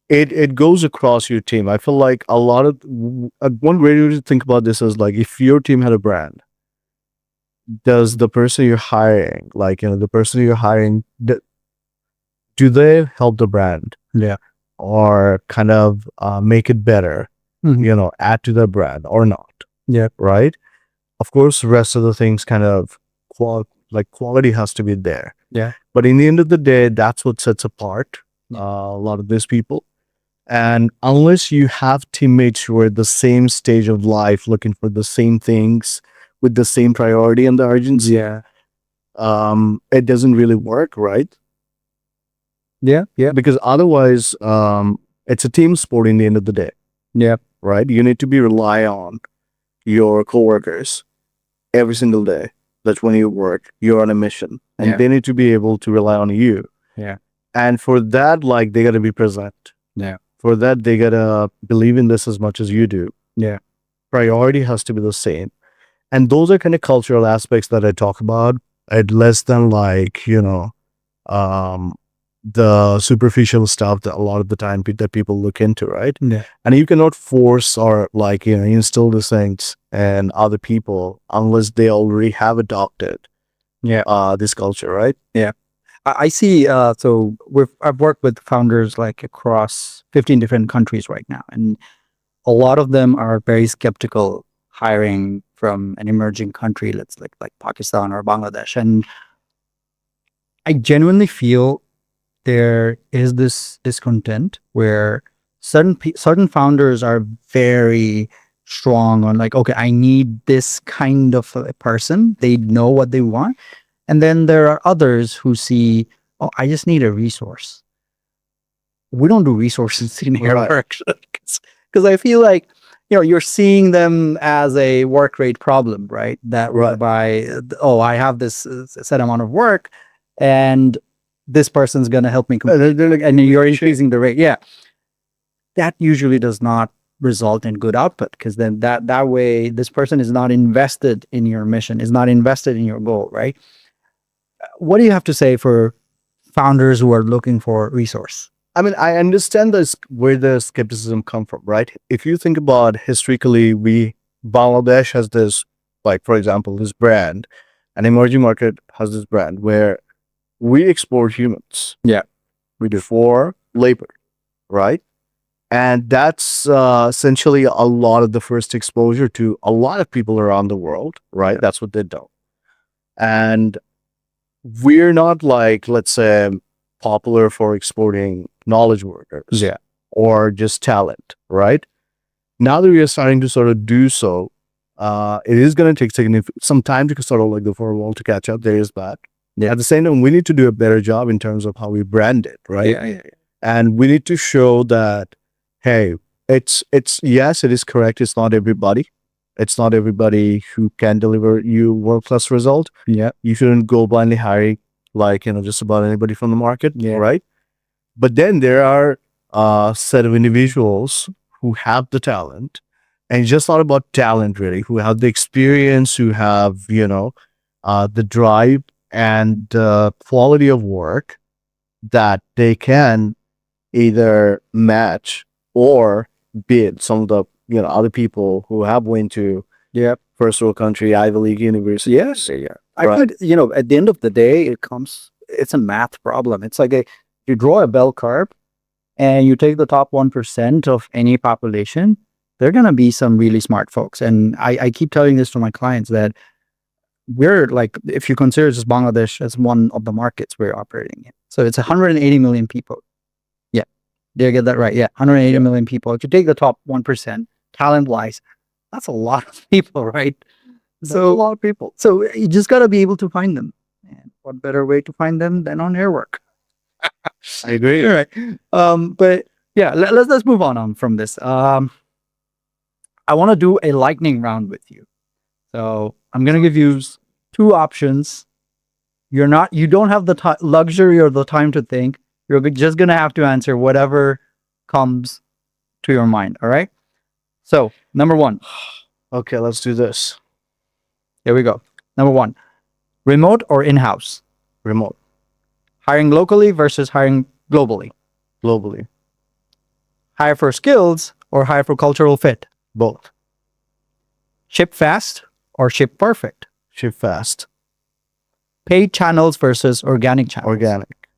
it goes across your team. I feel like a lot of one way to think about this is like, if your team had a brand, does the person you're hiring, like, the person you're hiring, do they help the brand? Yeah. Or kind of make it better, add to the brand or not? Yeah. Right? Of course, the rest of the things kind of quality has to be there. Yeah. But in the end of the day, that's what sets apart a lot of these people. And unless you have teammates who are at the same stage of life, looking for the same things with the same priority and the urgency, it doesn't really work, right? Yeah. Because otherwise, it's a team sport in the end of the day. Yeah. Right? You need to rely on your coworkers every single day. That's when you work. You're on a mission, and they need to be able to rely on you. Yeah. And for that, like, they got to be present. Yeah. For that, they got to believe in this as much as you do. Yeah. Priority has to be the same. And those are kind of cultural aspects that I talk about, at less than like, the superficial stuff that a lot of the time that people look into, right? Yeah. And you cannot force or like, instill these things in other people unless they already have adopted this culture, right? Yeah. I see. So I've worked with founders like across 15 different countries right now, and a lot of them are very skeptical hiring from an emerging country, let's like Pakistan or Bangladesh, and I genuinely feel there is this discontent where certain founders are very strong on like, okay, I need this kind of a person. They know what they want. And then there are others who see, oh, I just need a resource. We don't do resources in Right. Airwork because I feel like, you're seeing them as a work rate problem, right? That Right. whereby, oh, I have this set amount of work and this person's going to help me complete, They're like, and you're increasing the rate. Yeah. That usually does not result in good output because then that way this person is not invested in your mission, is not invested in your goal, right? What do you have to say for founders who are looking for resource? I mean, I understand this where the skepticism come from, right? If you think about historically, Bangladesh has this, like for example, this brand, an emerging market has this brand where we export humans. Yeah. We do for labor, right? And that's essentially a lot of the first exposure to a lot of people around the world, right? Yeah. That's what they do. And we're not like, let's say, popular for exporting knowledge workers Yeah. or just talent, right? Now that we are starting to sort of do so, it is going to take some time to sort of like the for a world to catch up. There is that. Yeah. At the same time, we need to do a better job in terms of how we brand it, right? Yeah. And we need to show that, hey, it's yes, it is correct. It's not everybody. It's not everybody who can deliver you world-class result. Yeah. You shouldn't go blindly hiring like, just about anybody from the market, Yeah. right? But then there are a set of individuals who have the talent, and it's just not about talent really, who have the experience, who have, the drive and quality of work that they can either match or beat some of the, other people who have went to first world country, Ivy League university. Yes. Yeah. I Right. find, at the end of the day, it's a math problem. It's like you draw a bell curve and you take the top 1% of any population, there are going to be some really smart folks. And I keep telling this to my clients that we're like, if you consider just Bangladesh as one of the markets we're operating in. So it's 180 million people. Yeah. Did I get that right? Yeah. 180 million people. If you take the top 1%, talent wise, that's a lot of people, right? So a lot of people. So you just got to be able to find them. And what better way to find them than on Airwork? I agree. All right. But yeah, let's move on from this. I want to do a lightning round with you. So I'm going to give you two options. You don't have the luxury or the time to think. You're just going to have to answer whatever comes to your mind. All right. So number one. Okay, let's do this. Here we go. Number one, remote or in-house? Remote, Hiring locally versus hiring globally? globally, Hire for skills or hire for cultural fit? both. Ship fast or ship perfect? Ship fast, Paid channels versus organic channels? organic,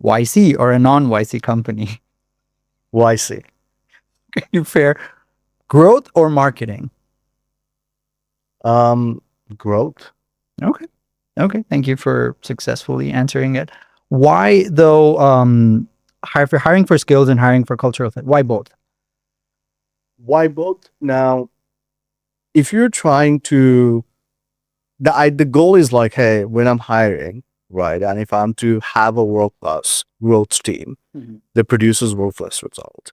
YC or a non-YC company? YC, Fair. Growth or marketing? growth. Okay. Thank you for successfully answering it. Why though? Hiring for skills and hiring for cultural fit. Why both? Why both? Now, if you're trying to, the goal is like, hey, when I'm hiring, right, and if I'm to have a world-class growth team that produces world-class result,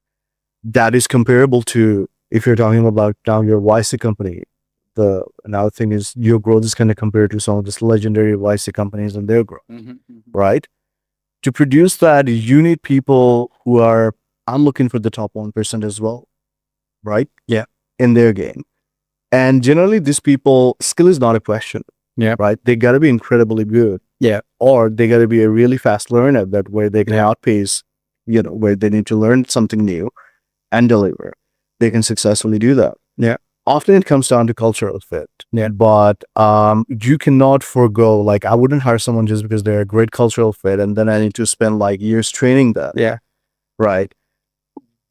that is comparable to if you're talking about now your YC company. The another thing is your growth is kind of compared to some of these legendary YC companies and their growth, right? To produce that, you need people who are, I'm looking for the top 1% as well, right? Yeah. In their game. And generally, these people, skill is not a question. Yeah. Right? They got to be incredibly good. Yeah. Or they got to be a really fast learner that where they can outpace, where they need to learn something new and deliver. They can successfully do that. Yeah. Often it comes down to cultural fit. Yeah. But you cannot forego, like, I wouldn't hire someone just because they're a great cultural fit and then I need to spend like years training them. Yeah. Right.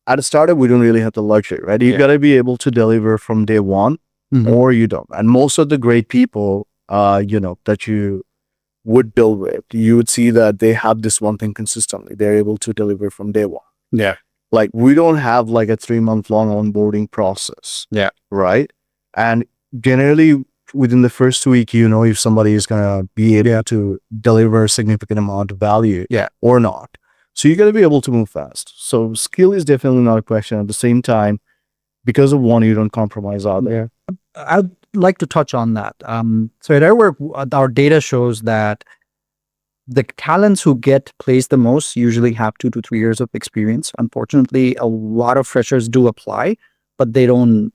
At a startup, we don't really have the luxury, right? You got to be able to deliver from day one or you don't. And most of the great people, that you would build with, you would see that they have this one thing consistently. They're able to deliver from day one. Yeah. Like we don't have like a 3-month long onboarding process. Yeah. Right. And generally within the first week, you know, if somebody is going to be able to deliver a significant amount of value or not. So you got to be able to move fast. So skill is definitely not a question. At the same time, because of one, you don't compromise other. I'd like to touch on that. So at Airwork, our data shows that the talents who get placed the most usually have 2 to 3 years of experience. Unfortunately, a lot of freshers do apply, but they don't,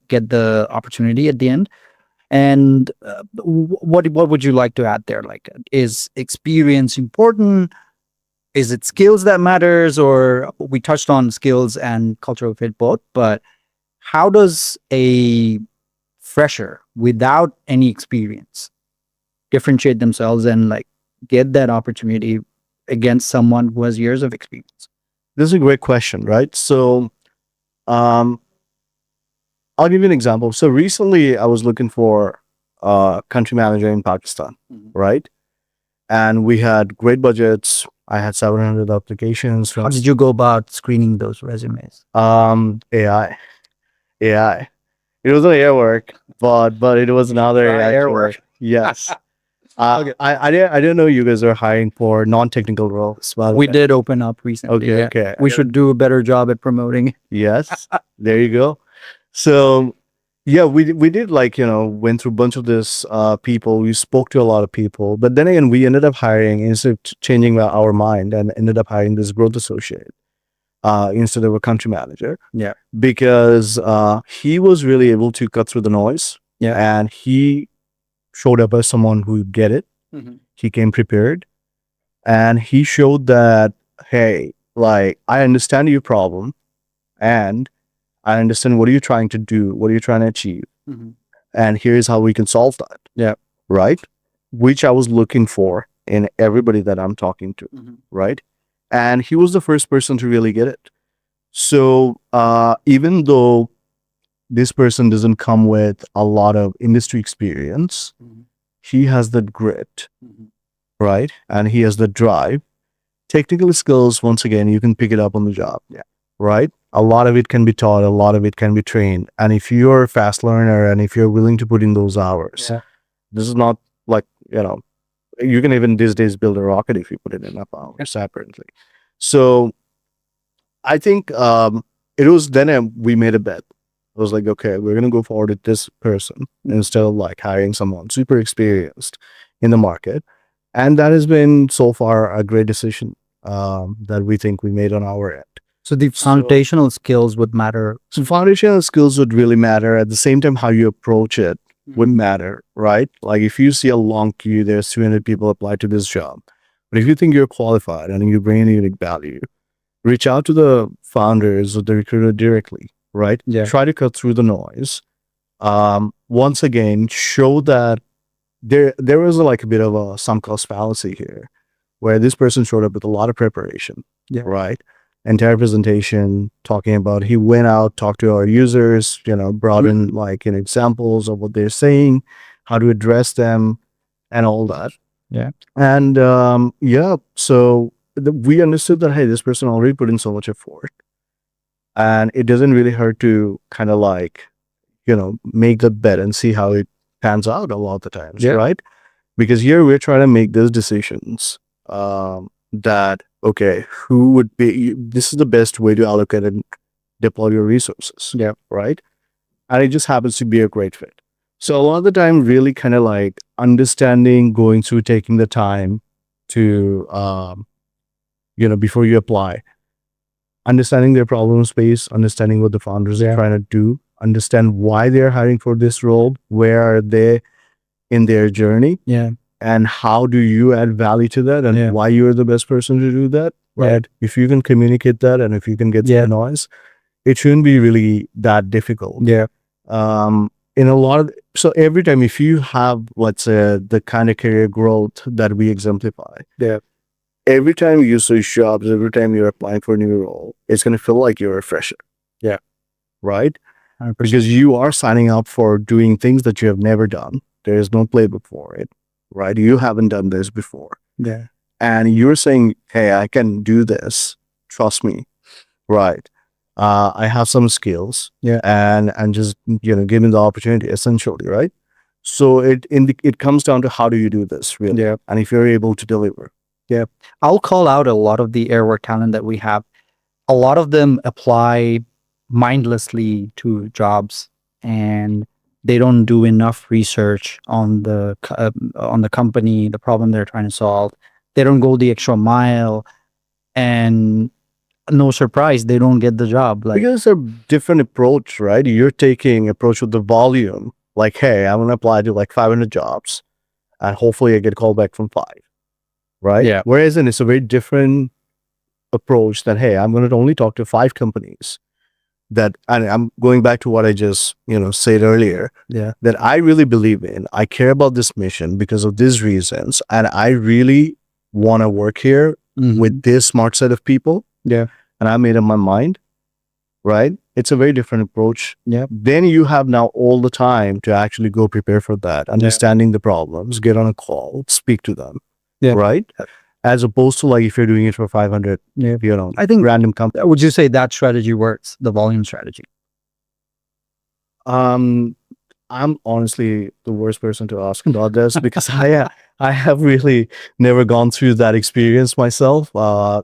get the opportunity at the end. And what would you like to add there? Like, is experience important? Is it skills that matters? Or we touched on skills and cultural fit both, but how does a fresher without any experience differentiate themselves and like get that opportunity against someone who has years of experience? This is a great question, right? So I'll give you an example. So recently I was looking for a country manager in Pakistan, right? And we had great budgets. I had 700 applications. How did you go about screening those resumes? AI. It was an Airwork, but it was another AI Airwork. Yes. Okay. I didn't know you guys are hiring for non-technical roles. But We did open up recently. Okay. We should do a better job at promoting. Yes. There you go. So yeah, we did like, went through a bunch of this people. We spoke to a lot of people, but then again, we ended up hiring, instead of changing our mind, and ended up hiring this growth associate instead of a country manager. Yeah. Because he was really able to cut through the noise. Yeah. And he showed up as someone who would get it. He came prepared, and he showed that, hey, like, I understand your problem, and I understand what are you trying to do, what are you trying to achieve, and here's how we can solve that. Yeah. Right. Which I was looking for in everybody that I'm talking to. Right. And he was the first person to really get it. So even though this person doesn't come with a lot of industry experience, he has that grit, right? And he has the drive. Technical skills, once again, you can pick it up on the job, right? A lot of it can be taught, a lot of it can be trained. And if you're a fast learner and if you're willing to put in those hours, this is not like, you can even these days build a rocket if you put in enough hours, apparently. So I think it was then we made a bet. I was like, okay, we're going to go forward with this person instead of like hiring someone super experienced in the market. And that has been so far a great decision that we think we made on our end. So the foundational skills would matter. So foundational skills would really matter. At the same time, how you approach it would matter, right? Like if you see a long queue, there's 200 people apply to this job. But if you think you're qualified and you bring a unique value, reach out to the founders or the recruiter directly, right? Yeah. Try to cut through the noise. Once again, show that there was like a bit of a sunk cost fallacy here, where this person showed up with a lot of preparation, right? Entire presentation talking about, he went out, talked to our users, brought in like examples of what they're saying, how to address them, and all that. Yeah. And so we understood that, hey, this person already put in so much effort, and it doesn't really hurt to kind of like, make the bet and see how it pans out a lot of the times, right? Because here we're trying to make those decisions that, okay, who would be, this is the best way to allocate and deploy your resources, right? And it just happens to be a great fit. So a lot of the time, really kind of like understanding, going through, taking the time to, before you apply, understanding their problem space, understanding what the founders are trying to do, understand why they're hiring for this role, where are they in their journey, and how do you add value to that, and why you're the best person to do that, right? If you can communicate that, and if you can get the noise, it shouldn't be really that difficult. In a lot of, so every time, if you have, let's say, the kind of career growth that we exemplify, every time you switch jobs, every time you're applying for a new role, it's going to feel like you're a fresher. Right? 100%. Because you are signing up for doing things that you have never done. There is no playbook for it, right? You haven't done this before. Yeah. And you're saying, hey, I can do this. Trust me. Right. I have some skills. Yeah. And just, give me the opportunity, essentially, right? So it comes down to how do you do this, really? Yeah. And if you're able to deliver. Yeah. I'll call out a lot of the Airwork talent that we have. A lot of them apply mindlessly to jobs, and they don't do enough research on the company, the problem they're trying to solve. They don't go the extra mile, and no surprise, they don't get the job. Like, Because it's a different approach, right? You're taking approach with the volume. Like, hey, I'm going to apply to like 500 jobs and hopefully I get called back from 5, right? Yeah. Whereas it's a very different approach than, hey, I'm going to only talk to 5 companies and I'm going back to what I just, said earlier, yeah, that I really believe in. I care about this mission because of these reasons. And I really want to work here with this smart set of people. Yeah. And I made up my mind, right? It's a very different approach. Yeah. Then you have now all the time to actually go prepare for that, understanding the problems, get on a call, speak to them, right? As opposed to like if you're doing it for 500, I think random company. Would you say that strategy works, the volume strategy? I'm honestly the worst person to ask about this because I have really never gone through that experience myself.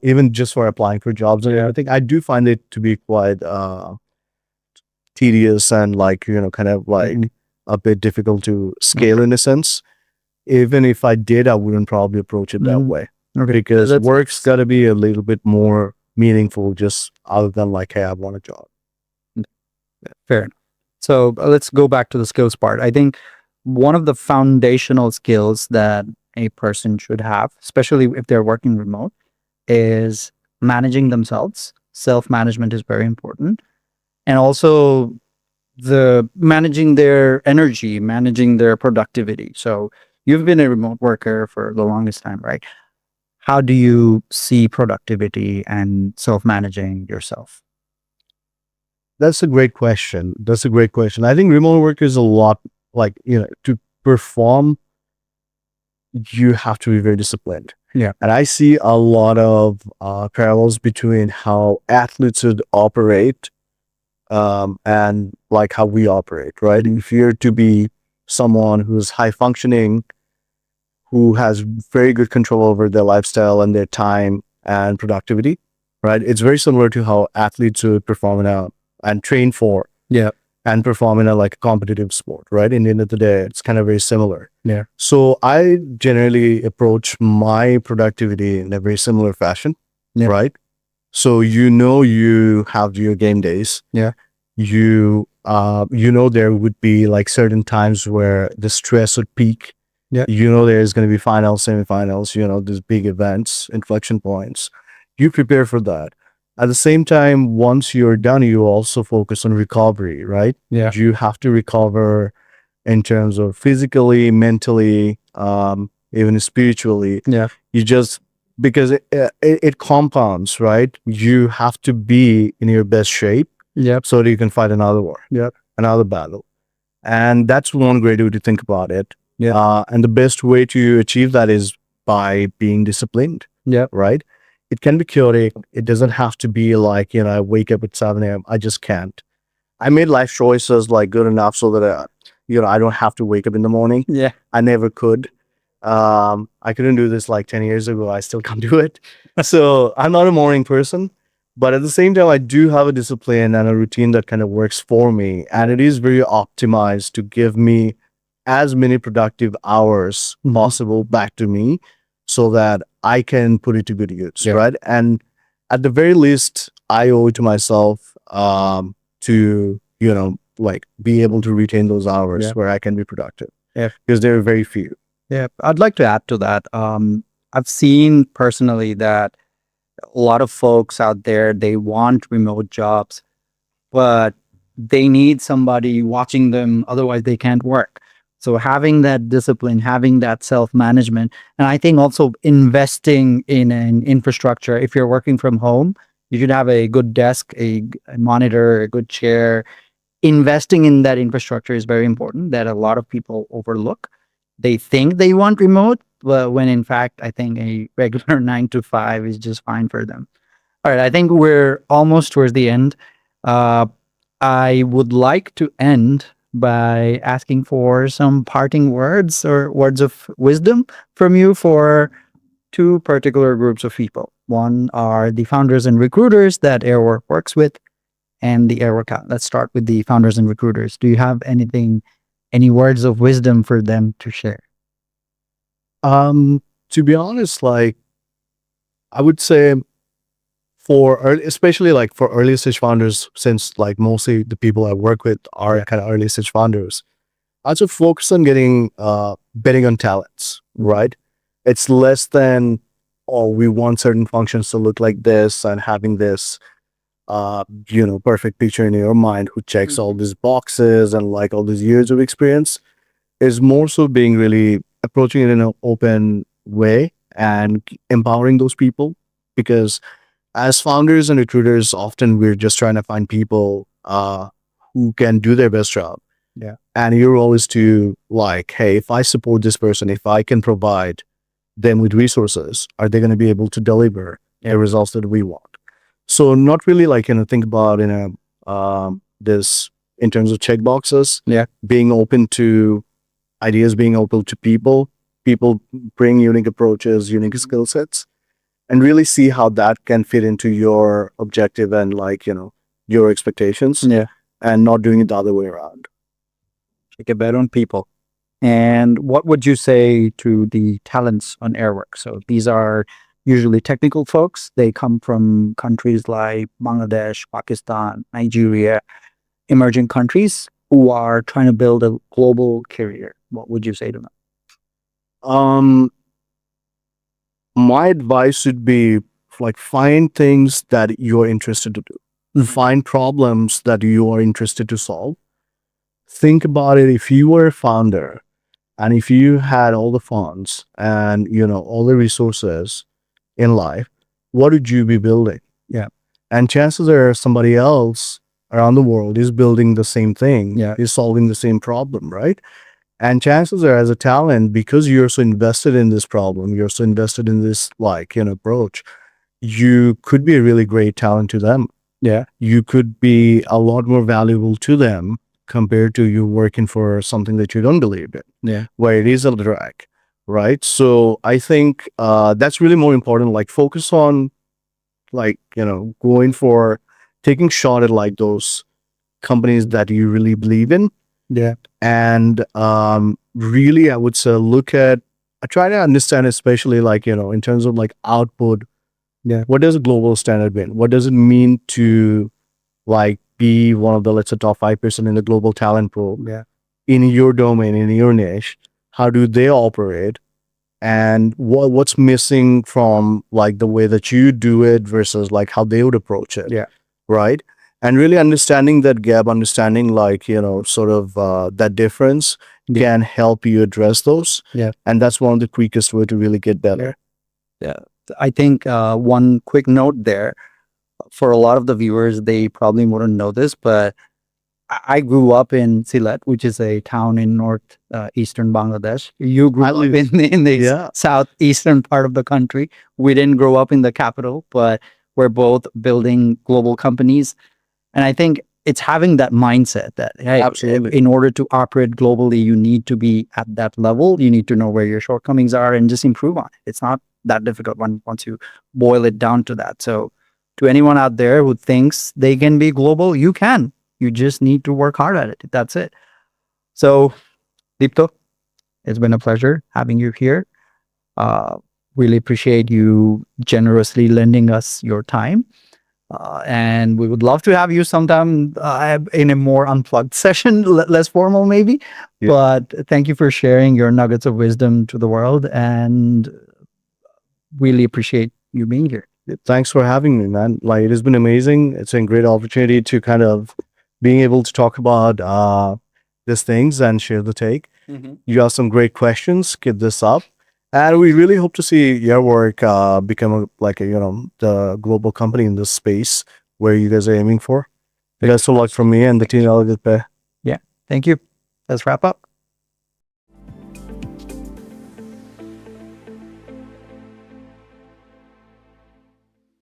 Even just for applying for jobs and everything, I do find it to be quite tedious and like kind of like a bit difficult to scale in a sense. Even if I did, I wouldn't probably approach it that way because work's got to be a little bit more meaningful, just other than like, hey, I want a job. Fair enough. So let's go back to the skills part. I think one of the foundational skills that a person should have, especially if they're working remote, is managing themselves. Self-management is very important. And also managing their energy, managing their productivity. So you've been a remote worker for the longest time, right? How do you see productivity and self-managing yourself? That's a great question. I think remote work is a lot like, to perform, you have to be very disciplined. Yeah. And I see a lot of parallels between how athletes would operate and like how we operate, right? If you're to be someone who's high functioning, who has very good control over their lifestyle and their time and productivity, right? It's very similar to how athletes would perform and train for and perform in a like competitive sport, right? In the end of the day, it's kind of very similar. Yeah. So I generally approach my productivity in a very similar fashion, right? So you have your game days. Yeah. There would be like certain times where the stress would peak. Yeah. There's going to be finals, semifinals, these big events, inflection points. You prepare for that. At the same time, once you're done, you also focus on recovery, right? Yeah. You have to recover in terms of physically, mentally, even spiritually. Yeah. Because it compounds, right? You have to be in your best shape so that you can fight another war, another battle. And that's one great way to think about it. And the best way to achieve that is by being disciplined, right? It can be chaotic. It doesn't have to be like, I wake up at 7 a.m. I just can't. I made life choices like good enough so that, I don't have to wake up in the morning. Yeah. I never could. I couldn't do this like 10 years ago. I still can't do it. So I'm not a morning person, but at the same time, I do have a discipline and a routine that kind of works for me. And it is very optimized to give me as many productive hours possible back to me so that I can put it to good use, right? And at the very least, I owe it to myself to, like be able to retain those hours where I can be productive. Because there are very few. Yeah, I'd like to add to that. I've seen personally that a lot of folks out there, they want remote jobs, but they need somebody watching them. Otherwise, they can't work. So having that discipline, having that self-management, and I think also investing in an infrastructure. If you're working from home, you should have a good desk, a monitor, a good chair. Investing in that infrastructure is very important that a lot of people overlook. they think they want remote, but when in fact, I think a regular 9 to 5 is just fine for them. All right, I think we're almost towards the end. Uh, I would like to end by asking for some parting words or words of wisdom from you for two particular groups of people. One are the founders and recruiters that Airwork works with, and the Airwork out. Let's start with the founders and recruiters. Do you have any words of wisdom for them to share? To be honest, like I would say especially like for early stage founders, since like mostly the people I work with are kind of early stage founders, I should focus on getting betting on talents, right? It's less than, oh, we want certain functions to look like this and having this perfect picture in your mind who checks all these boxes and like all these years of experience. Is more so being really approaching it in an open way and empowering those people, because as founders and recruiters, often we're just trying to find people who can do their best job. Yeah. And your role is to like, hey, if I support this person, if I can provide them with resources, are they going to be able to deliver the results that we want? So not really like, think about this in terms of check boxes. Yeah. Being open to ideas, being open to people bring unique approaches, unique skill sets, and really see how that can fit into your objective and like, your expectations. Yeah. And not doing it the other way around. Take a bet on people. And what would you say to the talents on Airwork? So these are usually technical folks. They come from countries like Bangladesh, Pakistan, Nigeria, emerging countries who are trying to build a global career. What would you say to them? My advice would be like find things that you're interested to do. Find problems that you are interested to solve. Think about it. If you were a founder and if you had all the funds and all the resources in life, what would you be building? Yeah. And chances are somebody else around the world is building the same thing, is solving the same problem, right? And chances are, as a talent, because you're so invested in this problem, you're so invested in this approach, you could be a really great talent to them. Yeah. You could be a lot more valuable to them compared to you working for something that you don't believe in. Yeah. Where it is a drag, right? So I think that's really more important. Like focus on going for taking shot at like those companies that you really believe in. Yeah. And really, I would say I try to understand, especially like, in terms of like output. Yeah. What does a global standard mean? What does it mean to like be one of the, let's say, top 5% in the global talent pool? Yeah. In your domain, in your niche, how do they operate? And what's missing from like the way that you do it versus like how they would approach it? Yeah. Right. And really understanding that gap, understanding like, sort of that difference can help you address those. Yeah. And that's one of the quickest way to really get better. Yeah. I think one quick note there for a lot of the viewers, they probably wouldn't know this, but I grew up in Sylhet, which is a town in northeastern Bangladesh. You grew up in the southeastern part of the country. We didn't grow up in the capital, but we're both building global companies. And I think it's having that mindset that, hey, Absolutely. in order to operate globally, you need to be at that level. You need to know where your shortcomings are and just improve on it. It's not that difficult once you boil it down to that. So to anyone out there who thinks they can be global, you can. You just need to work hard at it. That's it. So, Deepto, it's been a pleasure having you here. Really appreciate you generously lending us your time. And we would love to have you sometime in a more unplugged session, less formal maybe. Yeah. But thank you for sharing your nuggets of wisdom to the world, and really appreciate you being here. Thanks for having me, man. Like, it has been amazing. It's a great opportunity to kind of being able to talk about these things and share the take. You have some great questions. Keep this up. And we really hope to see your work become the global company in this space where you guys are aiming for. Best of luck from me and the team at ElevatePay. Yeah. Thank you. Let's wrap up.